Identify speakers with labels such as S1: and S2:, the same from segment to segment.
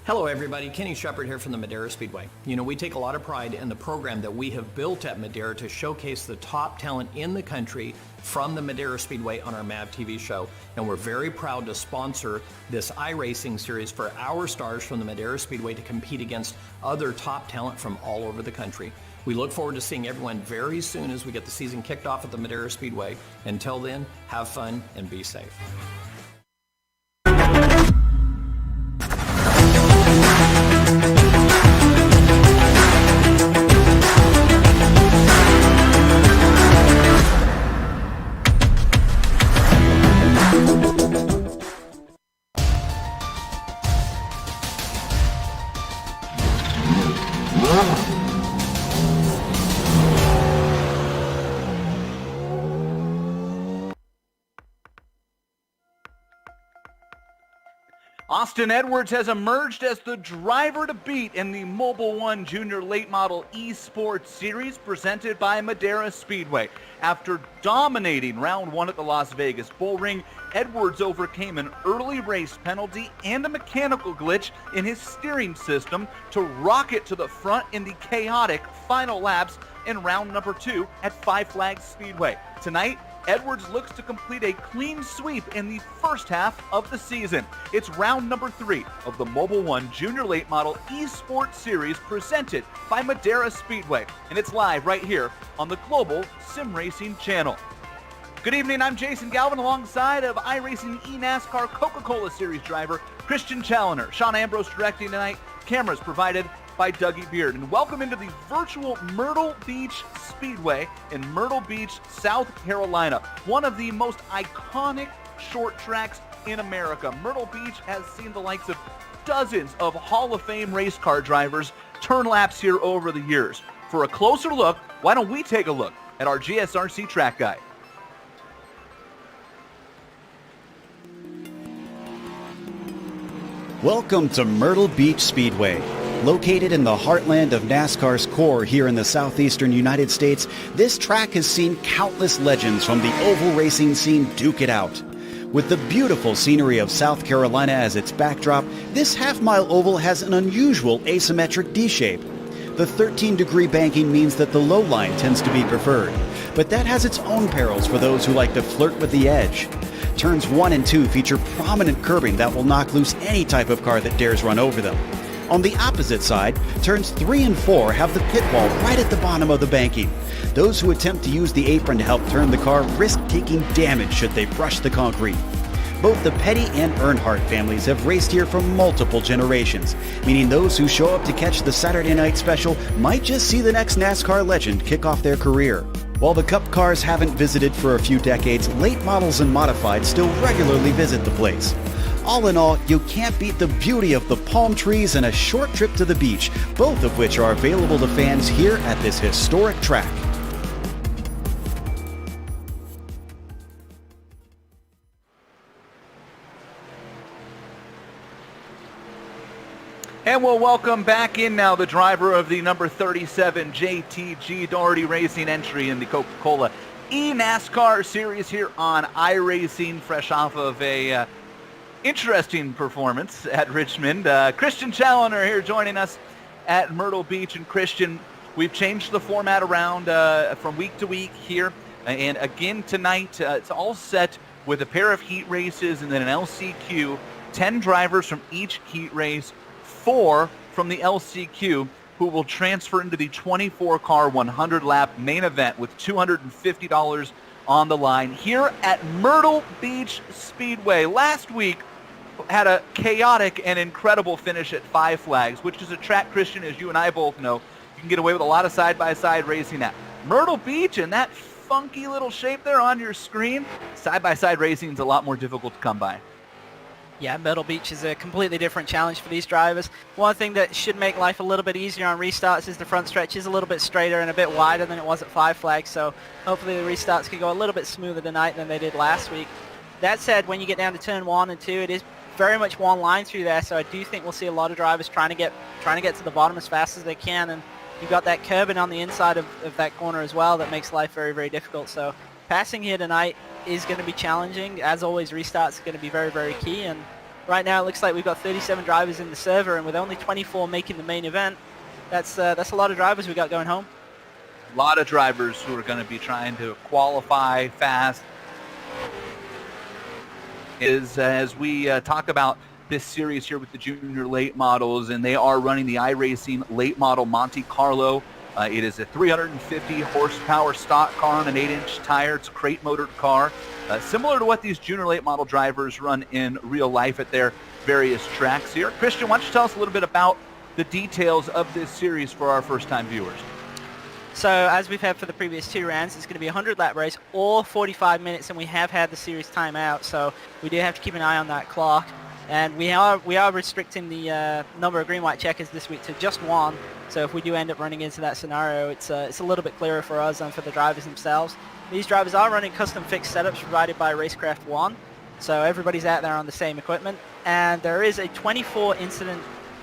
S1: Hello everybody, Kenny Shepard here from the Madera Speedway. You know, we take a lot of pride in the program that we have built at Madera to showcase the top talent in the country from the Madera Speedway on our MAV TV show. And we're very proud to sponsor this iRacing series for our stars from the Madera Speedway to compete against other top talent from all over the country. We look forward to seeing everyone very soon as we get the season kicked off at the Madera Speedway. Until then, have fun and be safe.
S2: Austin Edwards has emerged as the driver to beat in the Mobile One Junior Late Model eSports Series presented by Madera Speedway. After dominating round one at the Las Vegas Bull Ring, Edwards overcame an early race penalty and a mechanical glitch in his steering system to rocket to the front in the chaotic final laps in round number 2 at Five Flags Speedway. Tonight, Edwards looks to complete a clean sweep in the first half of the season. It's round number 3 of the Mobile One Junior Late Model eSports Series presented by Madera Speedway, and it's live right here on the Global Sim Racing channel. Good evening, I'm Jason Galvin alongside of iRacing eNASCAR Coca-Cola Series driver Christian Challoner. Sean Ambrose directing tonight. Cameras provided by Dougie Beard. And welcome into the virtual Myrtle Beach Speedway in Myrtle Beach, South Carolina. One of the most iconic short tracks in America. Myrtle Beach has seen the likes of dozens of Hall of Fame race car drivers turn laps here over the years. For a closer look, why don't we take a look at our GSRC track guide.
S3: Welcome to Myrtle Beach Speedway. Located in the heartland of NASCAR's core here in the southeastern United States, this track has seen countless legends from the oval racing scene duke it out. With the beautiful scenery of South Carolina as its backdrop, this half-mile oval has an unusual asymmetric D-shape. The 13-degree banking means that the low line tends to be preferred, but that has its own perils for those who like to flirt with the edge. Turns 1 and 2 feature prominent curbing that will knock loose any type of car that dares run over them. On the opposite side, turns 3 and 4 have the pit wall right at the bottom of the banking. Those who attempt to use the apron to help turn the car risk taking damage should they brush the concrete. Both the Petty and Earnhardt families have raced here for multiple generations, meaning those who show up to catch the Saturday night special might just see the next NASCAR legend kick off their career. While the Cup cars haven't visited for a few decades, late models and modifieds still regularly visit the place. All in all, you can't beat the beauty of the palm trees and a short trip to the beach, both of which are available to fans here at this historic track.
S2: And we'll welcome back in now the driver of the number 37 JTG Doherty Racing entry in the Coca-Cola eNASCAR Series here on iRacing, fresh off of a interesting performance at Richmond. Christian Challoner here joining us at Myrtle Beach. And Christian, we've changed the format around from week to week here. And again tonight, it's all set with a pair of heat races and then an LCQ. 10 drivers from each heat race, 4 from the LCQ, who will transfer into the 24-car 100-lap main event with $250 on the line here at Myrtle Beach Speedway. Last week had a chaotic and incredible finish at Five Flags, which is a track, Christian, as you and I both know, you can get away with a lot of side-by-side racing at. Myrtle Beach and that funky little shape there on your screen, side-by-side racing is a lot more difficult to come by.
S4: Yeah, Myrtle Beach is a completely different challenge for these drivers. One thing that should make life a little bit easier on restarts is the front stretch is a little bit straighter and a bit wider than it was at Five Flags, so hopefully the restarts can go a little bit smoother tonight than they did last week. That said, when you get down to turn 1 and 2, it is very much one line through there, so I do think we'll see a lot of drivers trying to get to the bottom as fast as they can, and you've got that curbing on the inside of that corner as well that makes life very, very difficult. So passing here tonight is going to be challenging. As always, restarts are going to be very, very key, and Right now it looks like we've got 37 drivers in the server, and with only 24 making the main event, that's a lot of drivers we got going home.
S2: A lot of drivers who are going to be trying to qualify fast. As we talk about this series here with the junior late models, and they are running the iRacing late model Monte Carlo. It is a 350 horsepower stock car on an 8-inch tire. It's a crate motored car, similar to what these junior late model drivers run in real life at their various tracks here. Christian, why don't you tell us a little bit about the details of this series for our first-time viewers?
S4: So as we've had for the previous 2 rounds, it's going to be a 100-lap race, all 45 minutes, and we have had the series timeout, so we do have to keep an eye on that clock. And we are restricting the number of green-white checkers this week to just 1. So if we do end up running into that scenario, it's a little bit clearer for us and for the drivers themselves. These drivers are running custom fixed setups provided by Racecraft 1, so everybody's out there on the same equipment. And there is a 24 incident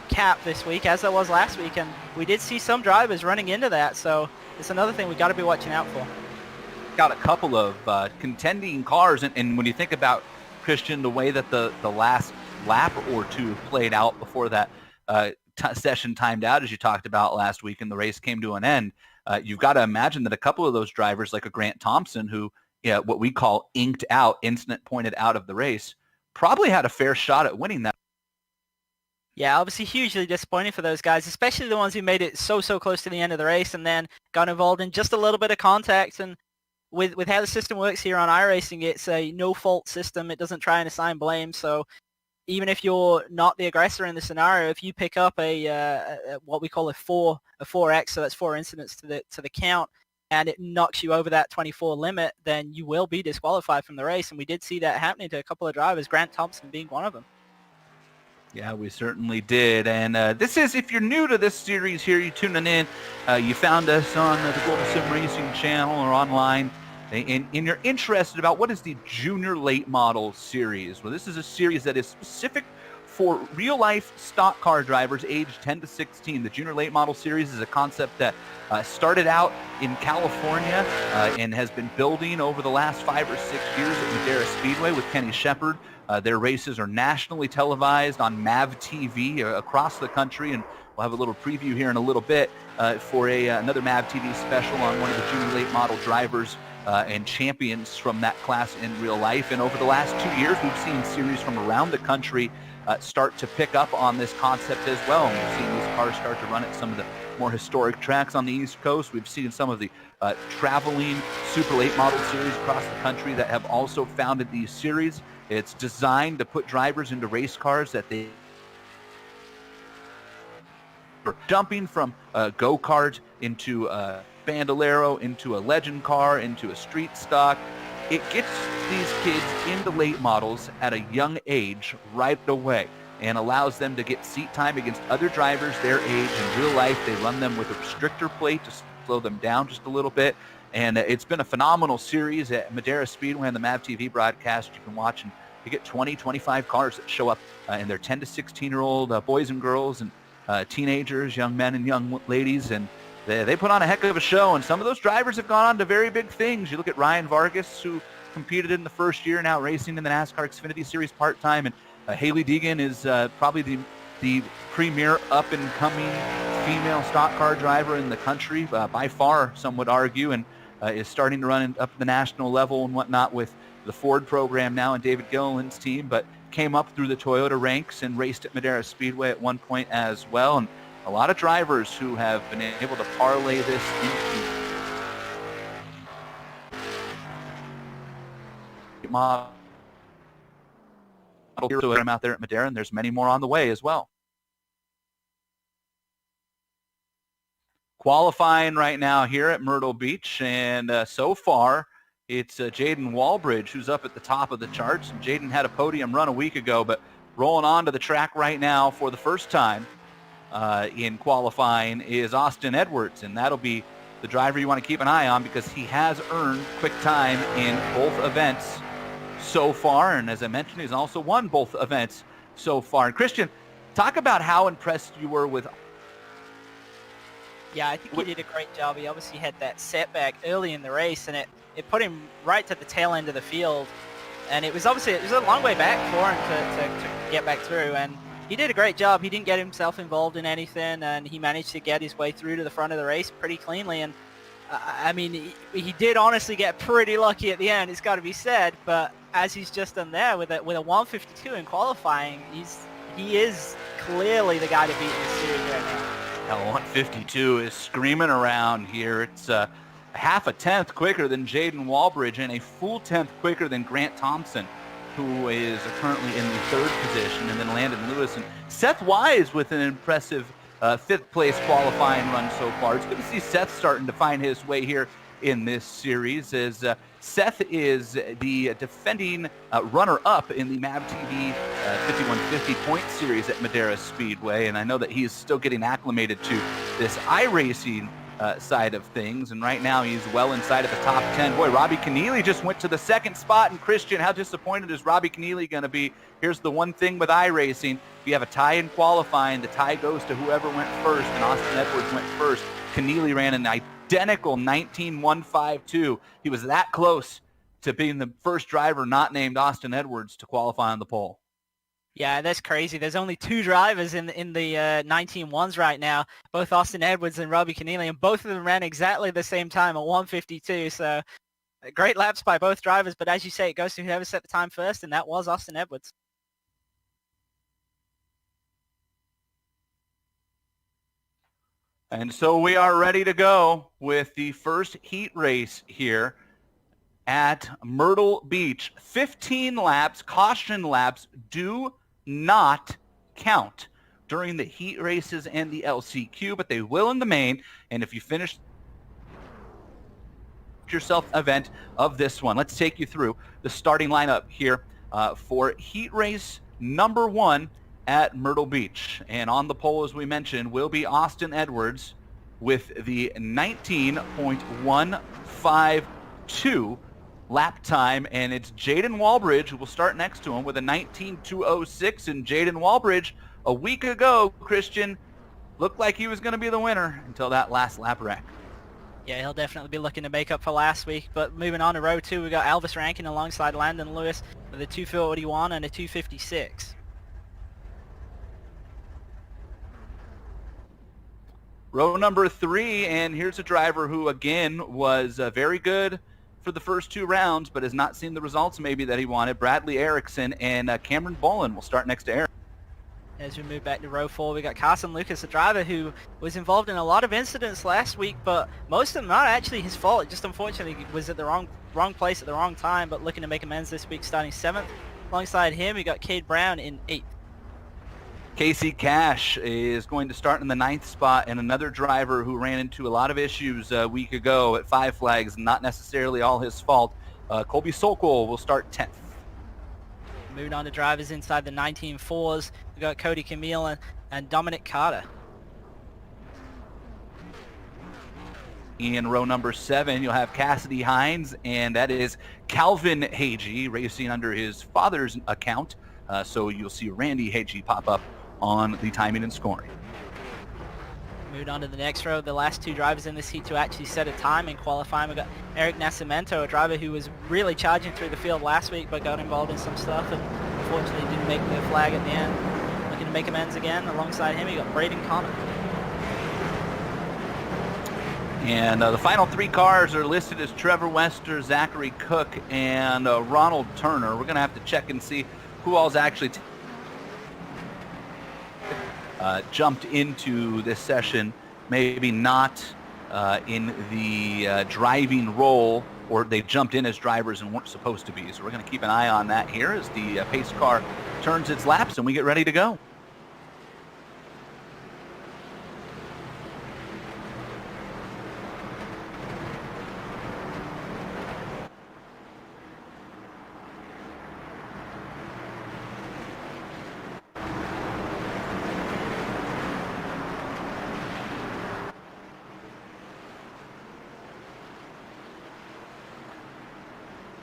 S4: cap this week, as there was last week, and we did see some drivers running into that, so it's another thing we got to be watching out for.
S2: Got a couple of contending cars, and when you think about, Christian, the way that the last lap or 2 played out before that session timed out, as you talked about last week, and the race came to an end, you've got to imagine that a couple of those drivers, like a Grant Thompson, who what we call inked out, incident pointed out of the race, probably had a fair shot at winning that.
S4: Yeah, obviously hugely disappointing for those guys, especially the ones who made it so close to the end of the race and then got involved in just a little bit of contact. And with how the system works here on iRacing, it's a no-fault system. It doesn't try and assign blame. So even if you're not the aggressor in the scenario, if you pick up a what we call a 4x, so that's 4 incidents to the count, and it knocks you over that 24 limit, then you will be disqualified from the race. And we did see that happening to a couple of drivers, Grant Thompson being one of them.
S2: Yeah, we certainly did. And this is, if you're new to this series here, you tuning in, you found us on the Global Sim Racing channel or online, and you're interested about what is the Junior Late Model series. Well, this is a series that is specific for real-life stock car drivers aged 10 to 16. The Junior Late Model series is a concept that started out in California and has been building over the last 5 or 6 years at Madera Speedway with Kenny Shepard. Their races are nationally televised on MAV TV across the country, and we'll have a little preview here in a little bit for another MAV TV special on one of the junior late model drivers and champions from that class in real life. And over the last 2 years, we've seen series from around the country start to pick up on this concept as well. And we've seen these cars start to run at some of the more historic tracks on the East Coast. We've seen some of the traveling super late model series across the country that have also founded these series. It's designed to put drivers into race cars that they are jumping from a go-kart into a Bandolero, into a legend car, into a street stock. It gets these kids into late models at a young age right away and allows them to get seat time against other drivers their age. In real life, they run them with a restrictor plate to slow them down just a little bit. And it's been a phenomenal series at Madera Speedway on the MAV TV broadcast. You can watch, and you get 20, 25 cars that show up in their 10 to 16-year-old boys and girls and teenagers, young men and young ladies. And they put on a heck of a show. And some of those drivers have gone on to very big things. You look at Ryan Vargas, who competed in the first year, now racing in the NASCAR Xfinity Series part-time. And Haley Deegan is probably the premier up-and-coming female stock car driver in the country, by far, some would argue, and is starting to run up the national level and whatnot with the Ford program now and David Gilliland's team, but came up through the Toyota ranks and raced at Madera Speedway at one point as well. And a lot of drivers who have been able to parlay this into model I'm out there at Madera, and there's many more on the way as well. Qualifying right now here at Myrtle Beach, and so far it's Jaden Walbridge who's up at the top of the charts. And Jaden had a podium run a week ago, but rolling onto the track right now for the first time in qualifying is Austin Edwards, and that'll be the driver you want to keep an eye on because he has earned quick time in both events so far, and as I mentioned, he's also won both events so far. And Christian, talk about how impressed you were with.
S4: Yeah, I think he did a great job. He obviously had that setback early in the race, and it put him right to the tail end of the field. and it was obviously a long way back for him to get back through, and he did a great job. He didn't get himself involved in anything, and he managed to get his way through to the front of the race pretty cleanly. And I mean, he did honestly get pretty lucky at the end, it's got to be said, but as he's just done there with a 152 in qualifying, he is clearly the guy to beat in this series right now.
S2: Now 152 is screaming around here. It's half a tenth quicker than Jaden Walbridge and a full tenth quicker than Grant Thompson, who is currently in the third position, and then Landon Lewis and Seth Wise with an impressive fifth place qualifying run so far. It's good to see Seth starting to find his way here in this series, as Seth is the defending runner-up in the MAV TV 5150 point series at Madera Speedway, and I know that he's still getting acclimated to this iRacing side of things, and right now he's well inside of the top 10. Boy, Robbie Keneally just went to the second spot, and Christian, how disappointed is Robbie Keneally going to be? Here's the one thing with iRacing: if you have a tie in qualifying, the tie goes to whoever went first, and Austin Edwards went first. Keneally ran an identical 19.152. He was that close to being the first driver not named Austin Edwards to qualify on the pole.
S4: Yeah, that's crazy. There's only two drivers in the 19.1s right now, both Austin Edwards and Robbie Keneally, and both of them ran exactly the same time at 152. So great laps by both drivers, but as you say, it goes to whoever set the time first, and that was Austin Edwards.
S2: And so we are ready to go with the first heat race here at Myrtle Beach. 15 laps, caution laps, do not count during the heat races and the LCQ, but they will in the main. And if you finish yourself event of this one, let's take you through the starting lineup here for heat race number 1 at Myrtle Beach. And on the pole, as we mentioned, will be Austin Edwards with the 19.152 lap time, and it's Jaden Walbridge who will start next to him with a 19.206. And Jaden Walbridge, a week ago, Christian, looked like he was going to be the winner until that last lap wreck.
S4: Yeah, he'll definitely be looking to make up for last week. But moving on to row 2, we got Elvis Rankin alongside Landon Lewis with a 2:41 and a 2:56.
S2: Row number 3, and here's a driver who, again, was very good for the first 2 rounds, but has not seen the results maybe that he wanted. Bradley Erickson and Cameron Bolin will start next to Eric.
S4: As we move back to row 4, we got Carson Lucas, a driver who was involved in a lot of incidents last week, but most of them not actually his fault. Just unfortunately he was at the wrong place at the wrong time, but looking to make amends this week, starting 7th. Alongside him, we got Cade Brown in 8th.
S2: Casey Cash is going to start in the 9th spot, and another driver who ran into a lot of issues a week ago at Five Flags, not necessarily all his fault. Colby Sokol will start 10th.
S4: Moving on to drivers inside the 19.4s, we got Cody Camille and Dominic Carter.
S2: In row number 7, you'll have Cassidy Hines, and that is Calvin Hagee racing under his father's account. So you'll see Randy Hagee pop up on the timing and scoring.
S4: Moving on to the next row, the last 2 drivers in this heat to actually set a time in qualifying. We got Eric Nascimento, a driver who was really charging through the field last week, but got involved in some stuff and unfortunately didn't make the flag at the end. Looking to make amends again. Alongside him, you got Braden Connor.
S2: And the final 3 cars are listed as Trevor Wester, Zachary Cook, and Ronald Turner. We're going to have to check and see who all's actually jumped into this session, maybe not in the driving role, or they jumped in as drivers and weren't supposed to be. So we're going to keep an eye on that here as the pace car turns its laps and we get ready to go.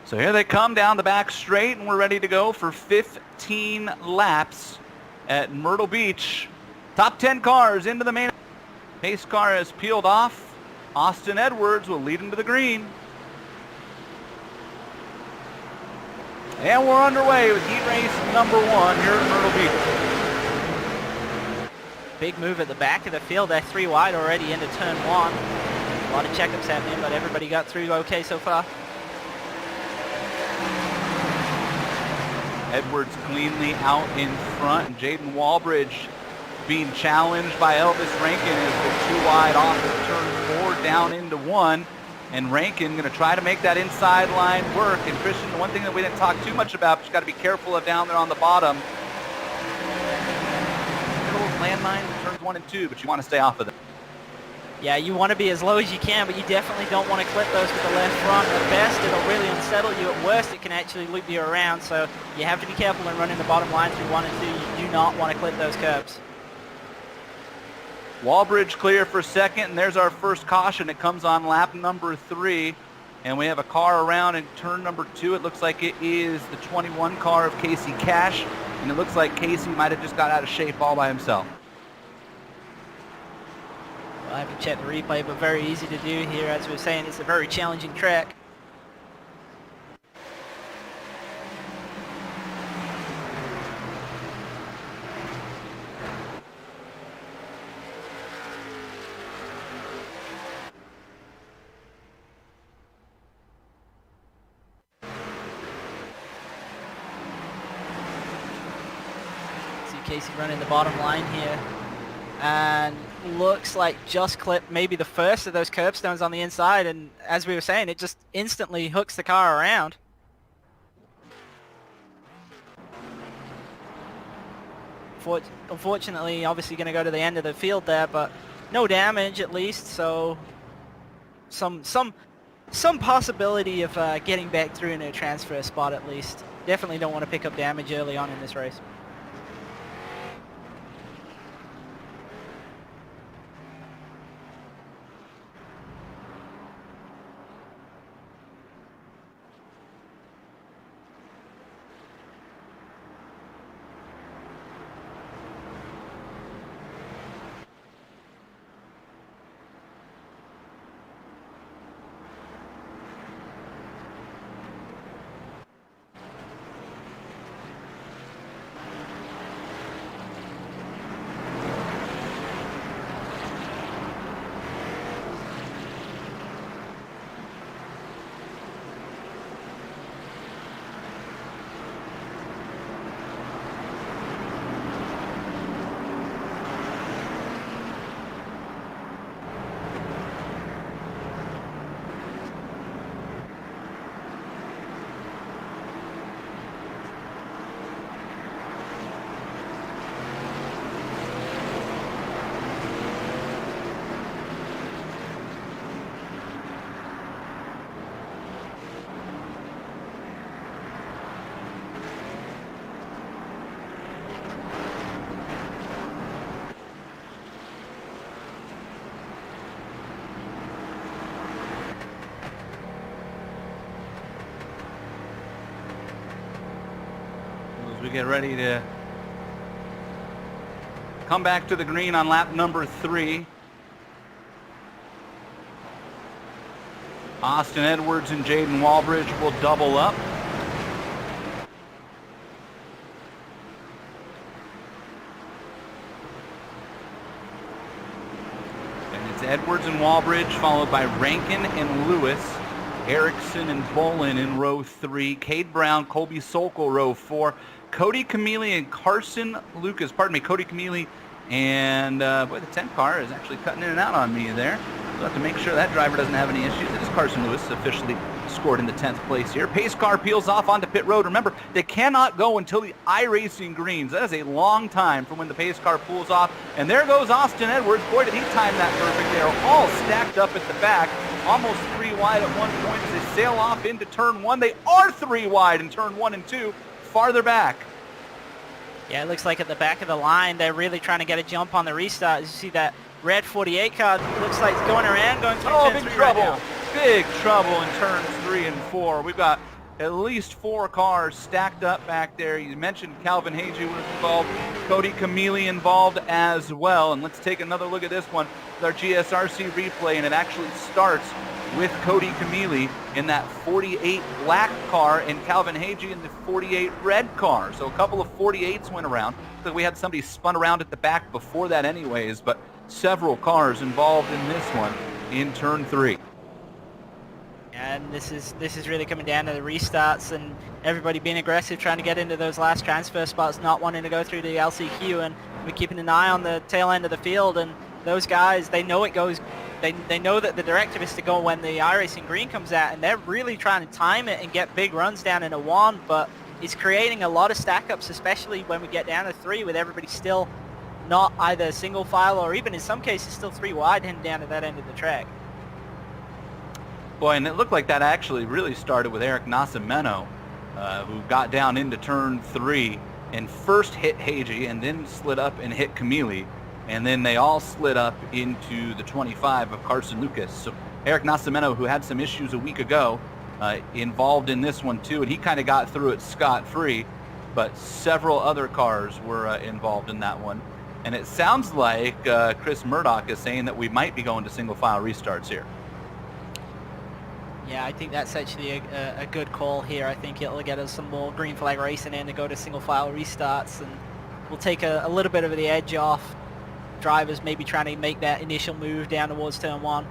S2: So here they come down the back straight, and we're ready to go for 15 laps at Myrtle Beach. Top 10 cars into the main. Pace car has peeled off. Austin Edwards will lead into the green. And we're underway with heat race number 1 here at Myrtle Beach.
S4: Big move at the back of the field. They're 3 wide already into turn 1. A lot of checkups happening, but everybody got through okay so far.
S2: Edwards cleanly out in front. And Jaden Walbridge being challenged by Elvis Rankin as the 2 wide off of turn 4 down into 1. And Rankin going to try to make that inside line work. And Christian, the one thing that we didn't talk too much about, but you got to be careful of down there on the bottom. Little landmines in turns 1 and 2, but you want to stay off of them.
S4: Yeah, you want to be as low as you can, but you definitely don't want to clip those with the left front. At best, it'll really unsettle you. At worst, it can actually loop you around. So you have to be careful when running the bottom line through 1 and 2. You do not want to clip those curbs.
S2: Walbridge clear for second, and there's our first caution. It comes on lap number 3, and we have a car around in turn number 2. It looks like it is the 21 car of Casey Cash, and it looks like Casey might have just got out of shape all by himself.
S4: Well, I haven't checked the replay, but very easy to do here. As we were saying, it's a very challenging track. Casey running the bottom line here, and looks like just clipped maybe the first of those curbstones on the inside, and as we were saying, it just instantly hooks the car around. Unfortunately, obviously going to go to the end of the field there, but no damage at least, so some possibility of getting back through in a transfer spot at least. Definitely don't want to pick up damage early on in this race.
S2: As we get ready to come back to the green on lap number 3. Austin Edwards and Jaden Walbridge will double up. And it's Edwards and Walbridge, followed by Rankin and Lewis, Erickson and Bolin in row 3, Cade Brown, Colby Sokol row 4, Cody Camille and Carson Lucas, Cody Camille and, boy, the 10 car is actually cutting in and out on me there. We'll have to make sure that driver doesn't have any issues. It is Carson Lewis officially scored in the 10th place here. Pace car peels off onto pit road. Remember, they cannot go until the iRacing greens. That is a long time from when the pace car pulls off. And there goes Austin Edwards. Boy, did he time that perfect. They are all stacked up at the back, almost 3 wide at one point as they sail off into turn 1. They are 3 wide in turn 1 and 2, farther back.
S4: Yeah, it looks like at the back of the line, they're really trying to get a jump on the restart. As you see that red 48 car, looks like it's going around, going through turn 3 right now.
S2: Big trouble in turns 3 and 4. We've got at least 4 cars stacked up back there. You mentioned Calvin Hagee was involved. Cody Camille involved as well. And let's take another look at this one with our GSRC replay, and it actually starts with Cody Camille in that 48 black car and Calvin Hagee in the 48 red car. So a couple of 48s went around. So we had somebody spun around at the back before that anyways, but several cars involved in this one in turn 3.
S4: And this is really coming down to the restarts and everybody being aggressive, trying to get into those last transfer spots, not wanting to go through the LCQ, and we're keeping an eye on the tail end of the field. And those guys, they know it goes. They know that the directive is to go when the iRacing green comes out, and they're really trying to time it and get big runs down in a 1, but it's creating a lot of stack-ups, especially when we get down to 3 with everybody still not either single file or even in some cases still 3 wide heading down to that end of the track.
S2: Boy, and it looked like that actually really started with Eric Nascimento, who got down into turn 3 and first hit Hagee and then slid up and hit Camille. And then they all slid up into the 25 of Carson Lucas. So Eric Nascimento, who had some issues a week ago, involved in this one too, and he kind of got through it scot-free, but several other cars were involved in that one. And it sounds like Chris Murdoch is saying that we might be going to single file restarts here.
S4: Yeah, I think that's actually a good call here. I think it'll get us some more green flag racing in to go to single file restarts, and we'll take a little bit of the edge off drivers maybe trying to make that initial move down towards turn 1.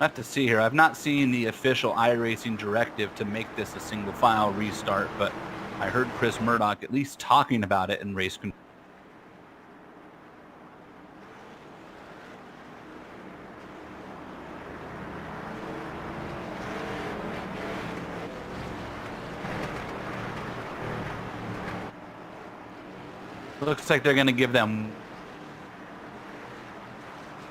S2: I have to see here. I've not seen the official iRacing directive to make this a single file restart, but I heard Chris Murdoch at least talking about it in race control. Looks like they're going to give them,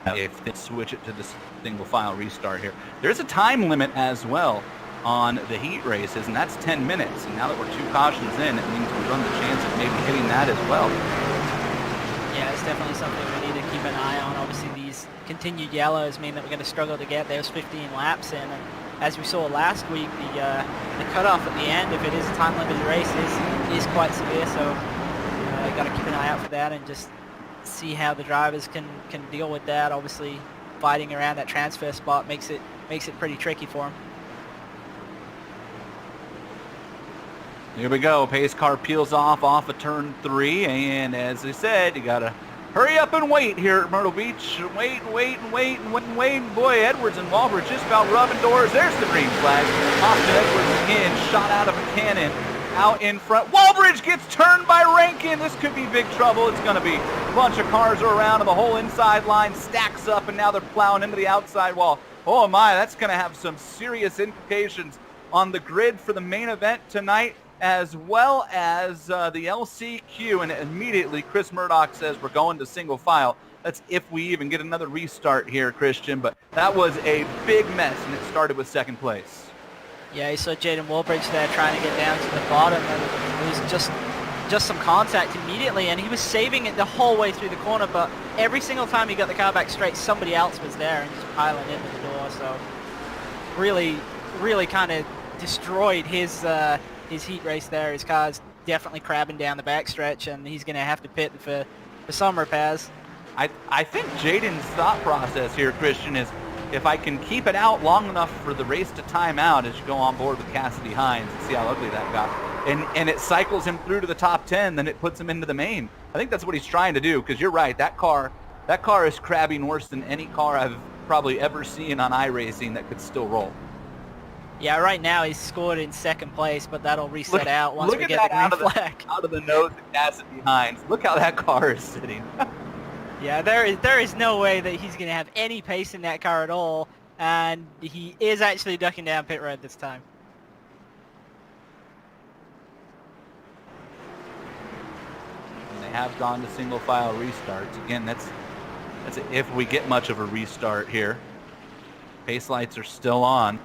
S2: if they switch it to the single file restart here. There's a time limit as well on the heat races, and that's 10 minutes. And now that we're 2 cautions in, it means we run the chance of maybe hitting that as well.
S4: Yeah, it's definitely something we need to keep an eye on. Obviously, these continued yellows mean that we're going to struggle to get those 15 laps in. And as we saw last week, the cutoff at the end, if it is a time-limited race, is quite severe. So got to keep an eye out for that and just see how the drivers can deal with that. Obviously, fighting around that transfer spot makes it pretty tricky for them.
S2: Here we go. Pace car peels off of turn 3, and as I said, you gotta hurry up and wait here at Myrtle Beach. Wait. Boy, Edwards and Walbridge just about rubbing doors. There's the green flag. Austin Edwards again, shot out of a cannon out in front. Walbridge gets turned by Rankin. This could be big trouble. It's gonna be a bunch of cars are around, and the whole inside line stacks up, and now they're plowing into the outside wall. Oh my, that's gonna have some serious implications on the grid for the main event tonight, as well as the LCQ, and immediately Chris Murdoch says we're going to single file. That's if we even get another restart here, Christian, but that was a big mess, and it started with second place.
S4: Yeah, you saw Jaden Walbridge there trying to get down to the bottom, and it was just some contact immediately, and he was saving it the whole way through the corner, but every single time he got the car back straight, somebody else was there and just piling into the door. So really kind of destroyed his heat race there. His car's definitely crabbing down the backstretch, and he's going to have to pit for some repairs.
S2: I think Jaden's thought process here, Christian, is if I can keep it out long enough for the race to time out as you go on board with Cassidy Hines and see how ugly that got, and it cycles him through to the top 10, then it puts him into the main. I think that's what he's trying to do, because you're right, that car is crabbing worse than any car I've probably ever seen on iRacing that could still roll. Yeah,
S4: right now he's scored in second place, but that'll reset out once we get the green flag.
S2: Out of the nose of Cassidy Hines. Look how that car is sitting.
S4: Yeah, there is no way that he's going to have any pace in that car at all, and he is actually ducking down pit road this time.
S2: And they have gone to single file restarts. Again, that's if we get much of a restart here. Pace lights are still on.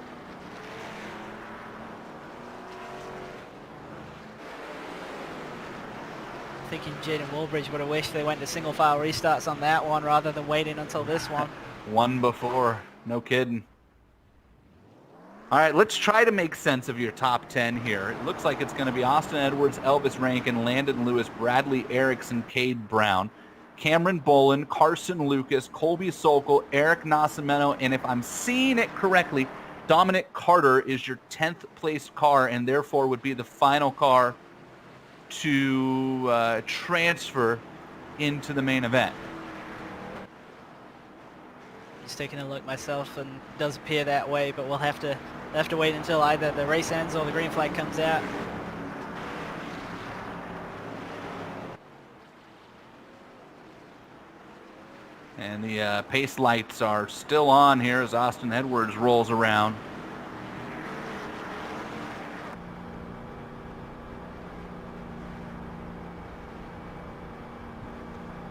S4: thinking Jaden Woolbridge would have wished they went to single file restarts on that one rather than waiting until this one.
S2: One before, no kidding. All right, let's try to make sense of your top 10 here. It looks like it's going to be Austin Edwards, Elvis Rankin, Landon Lewis, Bradley Erickson, Cade Brown, Cameron Bolin, Carson Lucas, Colby Sokol, Eric Nascimento, and if I'm seeing it correctly, Dominic Carter is your 10th placed car and therefore would be the final car to transfer into the main event.
S4: Just taking a look myself, and it does appear that way, but we'll have to wait until either the race ends or the green flag comes out.
S2: And the pace lights are still on here as Austin Edwards rolls around.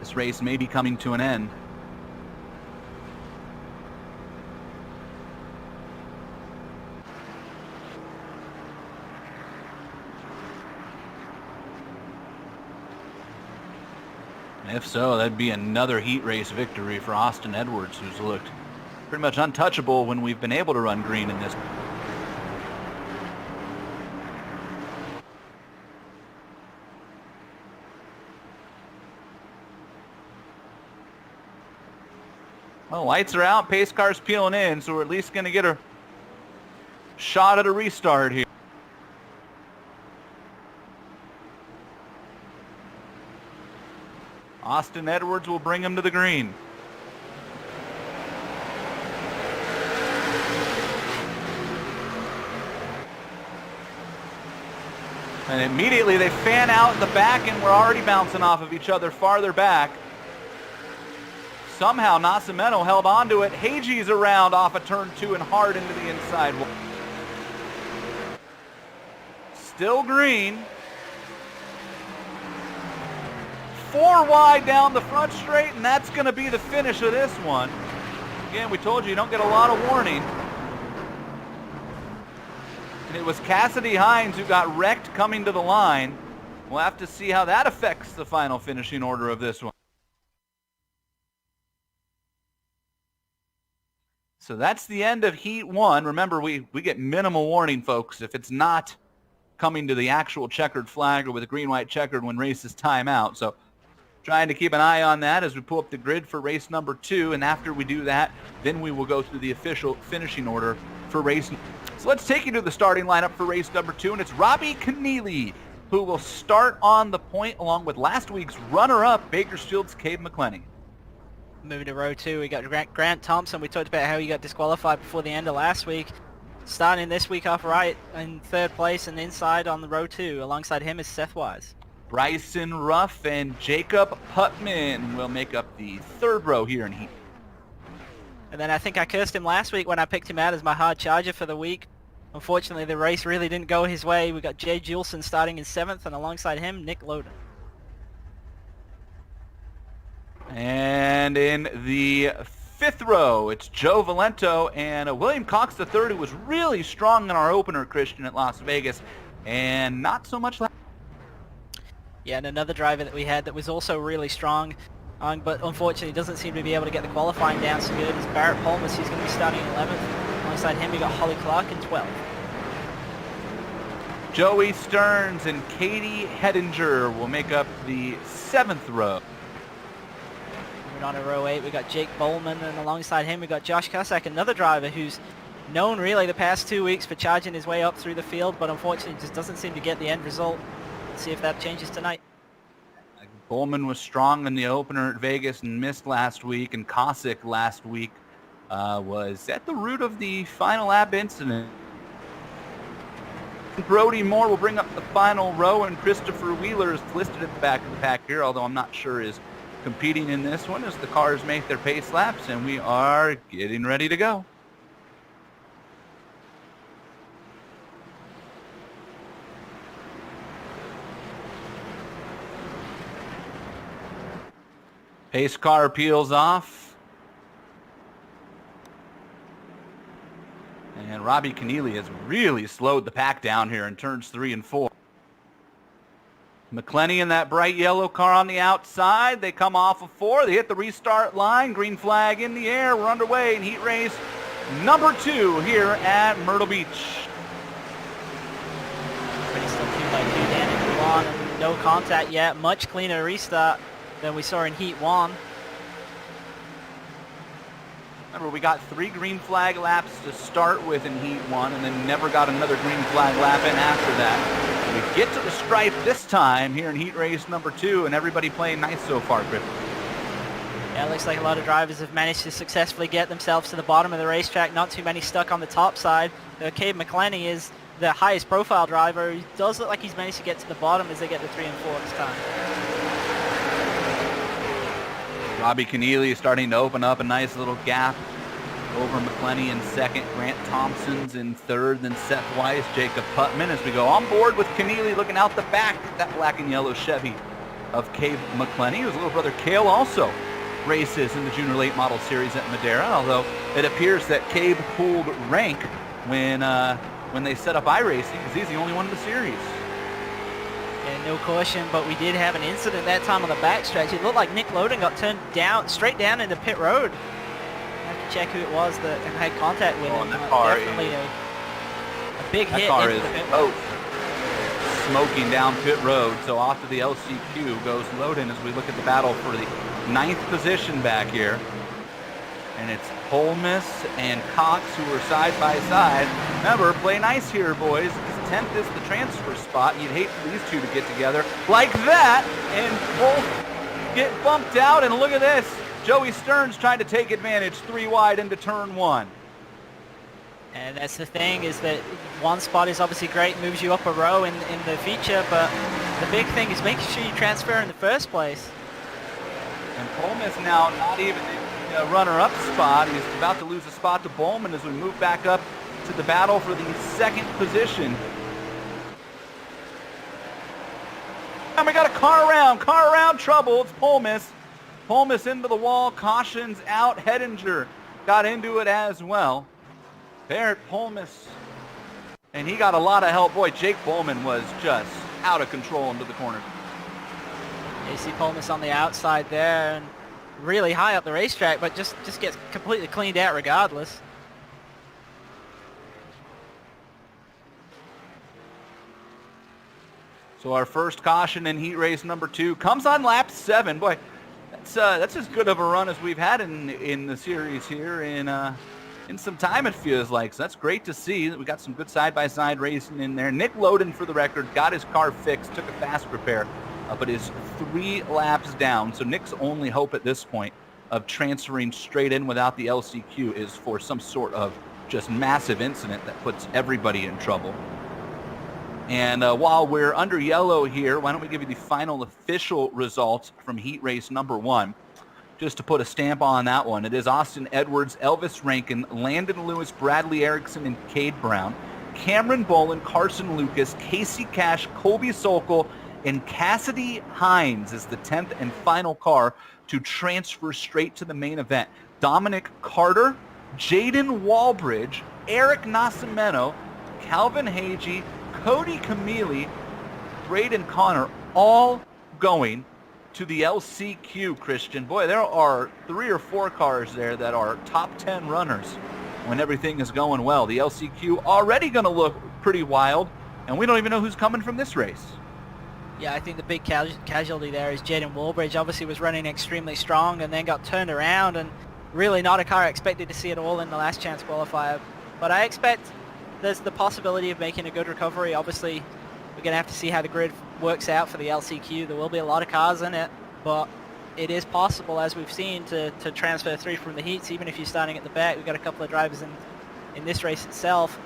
S2: This race may be coming to an end. If so, that'd be another heat race victory for Austin Edwards, who's looked pretty much untouchable when we've been able to run green in this. Well, lights are out, pace car's peeling in, so we're at least going to get a shot at a restart here. Austin Edwards will bring him to the green. And immediately they fan out in the back, and we're already bouncing off of each other farther back. Somehow Nascimento held onto it. Hagee's around off of turn 2 and hard into the inside. Still green. 4 wide down the front straight, and that's going to be the finish of this one. Again, we told you, you don't get a lot of warning. And it was Cassidy Hines who got wrecked coming to the line. We'll have to see how that affects the final finishing order of this one. So that's the end of Heat 1. Remember, we get minimal warning, folks, if it's not coming to the actual checkered flag or with a green-white checkered when races time out. So trying to keep an eye on that as we pull up the grid for race number 2. And after we do that, then we will go through the official finishing order for race. So let's take you to the starting lineup for race number 2. And it's Robbie Keneally who will start on the point along with last week's runner-up, Bakersfield's Cade McClenny.
S4: Moving to row 2, we got Grant Thompson. We talked about how he got disqualified before the end of last week. Starting this week off right in 3rd place and inside on the row 2. Alongside him is Seth Wise.
S2: Bryson Ruff and Jacob Putman will make up the 3rd row here in Heat.
S4: And then I think I cursed him last week when I picked him out as my hard charger for the week. Unfortunately, the race really didn't go his way. We got Jay Juleson starting in 7th, and alongside him, Nick Loden.
S2: And in the 5th row, it's Joe Valento and William Cox III, who was really strong in our opener, Christian, at Las Vegas, and not so much last.
S4: Yeah, and another driver that we had that was also really strong, but unfortunately doesn't seem to be able to get the qualifying down so good, is Barrett Palmas. He's going to be starting in 11th. Alongside him, we got Holly Clark in 12th.
S2: Joey Stearns and Katie Hedinger will make up the 7th row.
S4: Moving on to row 8, we got Jake Bowman, and alongside him we got Josh Cusack, another driver who's known really the past 2 weeks for charging his way up through the field, but unfortunately just doesn't seem to get the end result. Let's see if that changes tonight.
S2: Bowman was strong in the opener at Vegas and missed last week, and Cossack last week was at the root of the final lap incident. Brody Moore will bring up the final row, and Christopher Wheeler is listed at the back of the pack here, although I'm not sure is competing in this one as the cars make their pace laps, and we are getting ready to go. Pace car peels off. And Robbie Keneally has really slowed the pack down here in turns 3 and 4. McClenny in that bright yellow car on the outside. They come off of 4. They hit the restart line. Green flag in the air. We're underway in heat race number 2 here at Myrtle Beach.
S4: Pretty still 2x2 down in heat 1 and no contact yet. Much cleaner restart than we saw in heat 1.
S2: Remember, we got 3 green flag laps to start with in heat 1 and then never got another green flag lap in after that. We get to the stripe this time here in heat race number 2, and everybody playing nice so far, Griffin.
S4: Yeah, it looks like a lot of drivers have managed to successfully get themselves to the bottom of the racetrack. Not too many stuck on the top side. Cade McClenny is the highest profile driver. He does look like he's managed to get to the bottom as they get to 3 and 4 this time.
S2: Robbie Keneally starting to open up a nice little gap over McClenny in second. Grant Thompson's in third. Then Seth Weiss, Jacob Putman as we go on board with Keneally looking out the back. That black and yellow Chevy of Cade McClenny. His little brother Cale also races in the Junior Late Model Series at Madera, although it appears that Cade pulled rank when they set up iRacing because he's the only one in the series.
S4: And no caution, but we did have an incident that time on the backstretch. It looked like Nick Loden got turned down, straight down into pit road. I have to check who it was that had contact with him.
S2: That car
S4: definitely
S2: is,
S4: a big hit.
S2: That car is smoking down pit road. So off to the LCQ goes Loden as we look at the battle for the 9th position back here. And it's Holmes and Cox who are side by side. Remember, play nice here, boys. 10th is the transfer spot. You'd hate for these two to get together like that and both get bumped out. And look at this. Joey Stearns trying to take advantage 3 wide into turn 1.
S4: And that's the thing, is that one spot is obviously great, moves you up a row in the feature, but the big thing is making sure you transfer in the first place.
S2: And Holmes now not even in the runner-up spot. He's about to lose a spot to Bowman as we move back up to the battle for the 2nd position. And we got a car around trouble. It's Holmes into the wall, cautions out. Hedinger got into it as well. Barrett Holmes, and he got a lot of help. Boy, Jake Bowman was just out of control into the corner.
S4: You see Holmes on the outside there and really high up the racetrack, but just gets completely cleaned out regardless.
S2: So our first caution in heat race number 2 comes on lap 7. Boy, that's as good of a run as we've had in the series here in some time, it feels like. So that's great to see. We got some good side-by-side racing in there. Nick Loden, for the record, got his car fixed, took a fast repair, but is 3 laps down. So Nick's only hope at this point of transferring straight in without the LCQ is for some sort of just massive incident that puts everybody in trouble. And while we're under yellow here, why don't we give you the final official results from heat race number 1. Just to put a stamp on that one, it is Austin Edwards, Elvis Rankin, Landon Lewis, Bradley Erickson, and Cade Brown. Cameron Bolin, Carson Lucas, Casey Cash, Colby Sokol, and Cassidy Hines is the 10th and final car to transfer straight to the main event. Dominic Carter, Jaden Walbridge, Eric Nascimento, Calvin Hagee, Cody Camille, Braden Connor, all going to the LCQ, Christian. Boy, there are 3 or 4 cars there that are top 10 runners when everything is going well. The LCQ already going to look pretty wild, and we don't even know who's coming from this race.
S4: Yeah, I think the big casualty there is Jaden Walbridge. Obviously was running extremely strong and then got turned around, and really not a car I expected to see at all in the last chance qualifier. But I expect there's the possibility of making a good recovery. Obviously, we're going to have to see how the grid works out for the LCQ. There will be a lot of cars in it, but it is possible, as we've seen, to transfer 3 from the heats, even if you're starting at the back. We've got a couple of drivers in this race itself.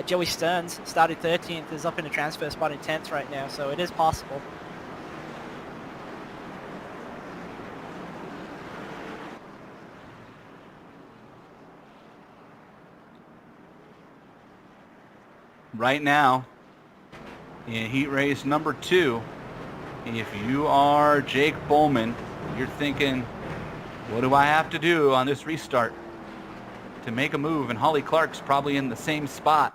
S4: Joey Stearns started 13th, is up in a transfer spot in 10th right now, so it is possible.
S2: Right now, in heat race number 2, if you are Jake Bowman, you're thinking, what do I have to do on this restart to make a move? And Holly Clark's probably in the same spot.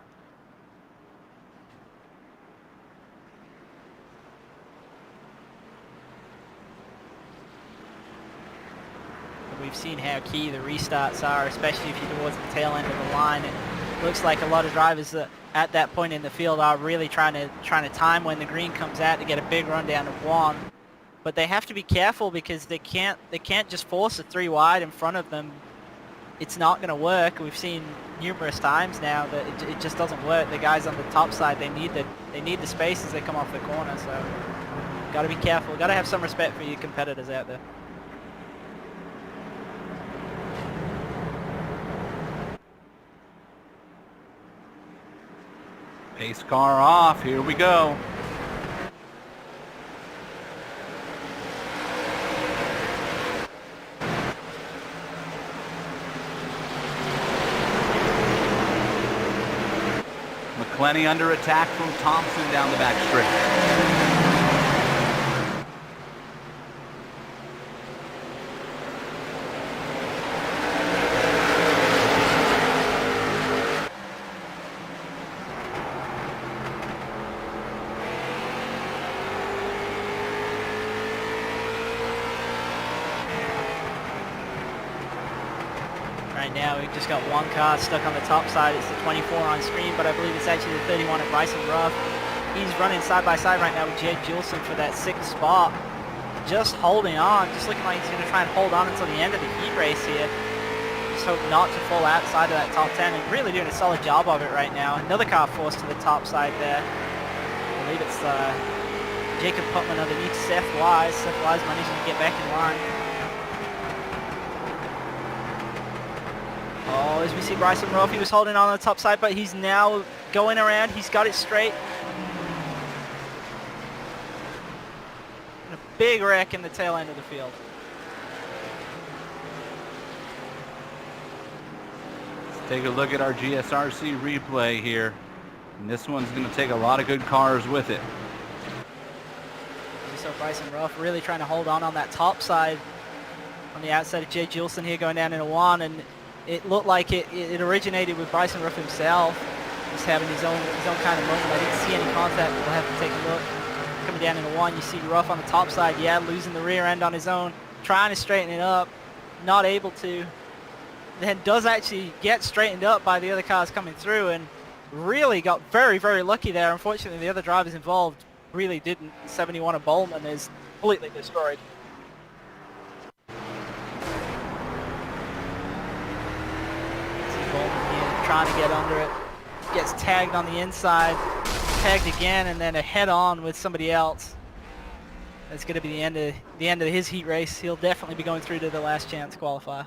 S4: We've seen how key the restarts are, especially if you're towards the tail end of the line. It looks like a lot of drivers that at that point in the field are really trying to time when the green comes out to get a big run down to 1. But they have to be careful because they can't just force a 3 wide in front of them. It's not going to work. We've seen numerous times now that it just doesn't work. The guys on the top side, they need the space as they come off the corner. So got to be careful. Got to have some respect for your competitors out there.
S2: Pace car off. Here we go. McClenny under attack from Thompson down the back straight.
S4: Right now we've just got one car stuck on the top side. It's the 24 on screen, but I believe it's actually the 31 at Bryson Ruff. He's running side by side right now with Jed Juleson for that 6th spot. Just holding on, just looking like he's going to try and hold on until the end of the heat race here. Just hope not to fall outside of that top 10, and really doing a solid job of it right now. Another car forced to the top side there. I believe it's Jacob Putman underneath Seth Wise. Seth Wise managing to get back in line. Oh, as we see Bryson Ruff, he was holding on the top side, but he's now going around. He's got it straight. And a big wreck in the tail end of the field.
S2: Let's take a look at our GSRC replay here. And this one's going to take a lot of good cars with it.
S4: We saw Bryson Ruff really trying to hold on that top side on the outside of Jay Juleson here going down into 1, and it looked like it originated with Bryson Ruff himself, just having his own kind of moment. I didn't see any contact. We'll have to take a look. Coming down into 1, you see Ruff on the top side, yeah, losing the rear end on his own, trying to straighten it up, not able to. Then does actually get straightened up by the other cars coming through, and really got very, very lucky there. Unfortunately, the other drivers involved really didn't. 71 of Bowman is completely destroyed. Trying to get under it, gets tagged on the inside, tagged again, and then a head-on with somebody else. That's going to be the end of his heat race. He'll definitely be going through to the last chance qualifier.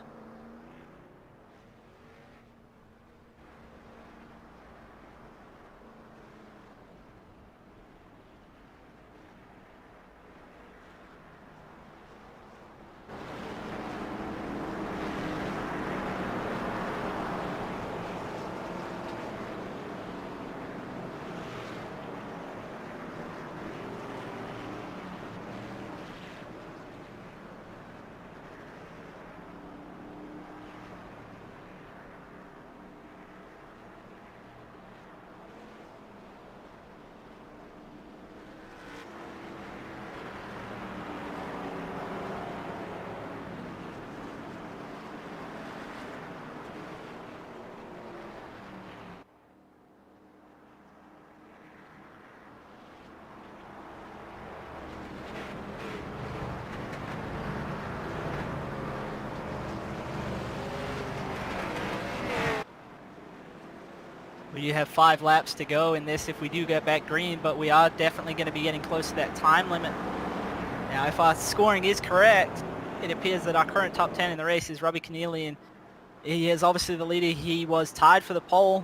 S4: We have 5 laps to go in this if we do get back green, but we are definitely going to be getting close to that time limit. Now, if our scoring is correct, it appears that our current top 10 in the race is Robbie Keneally, and he is obviously the leader. He was tied for the pole.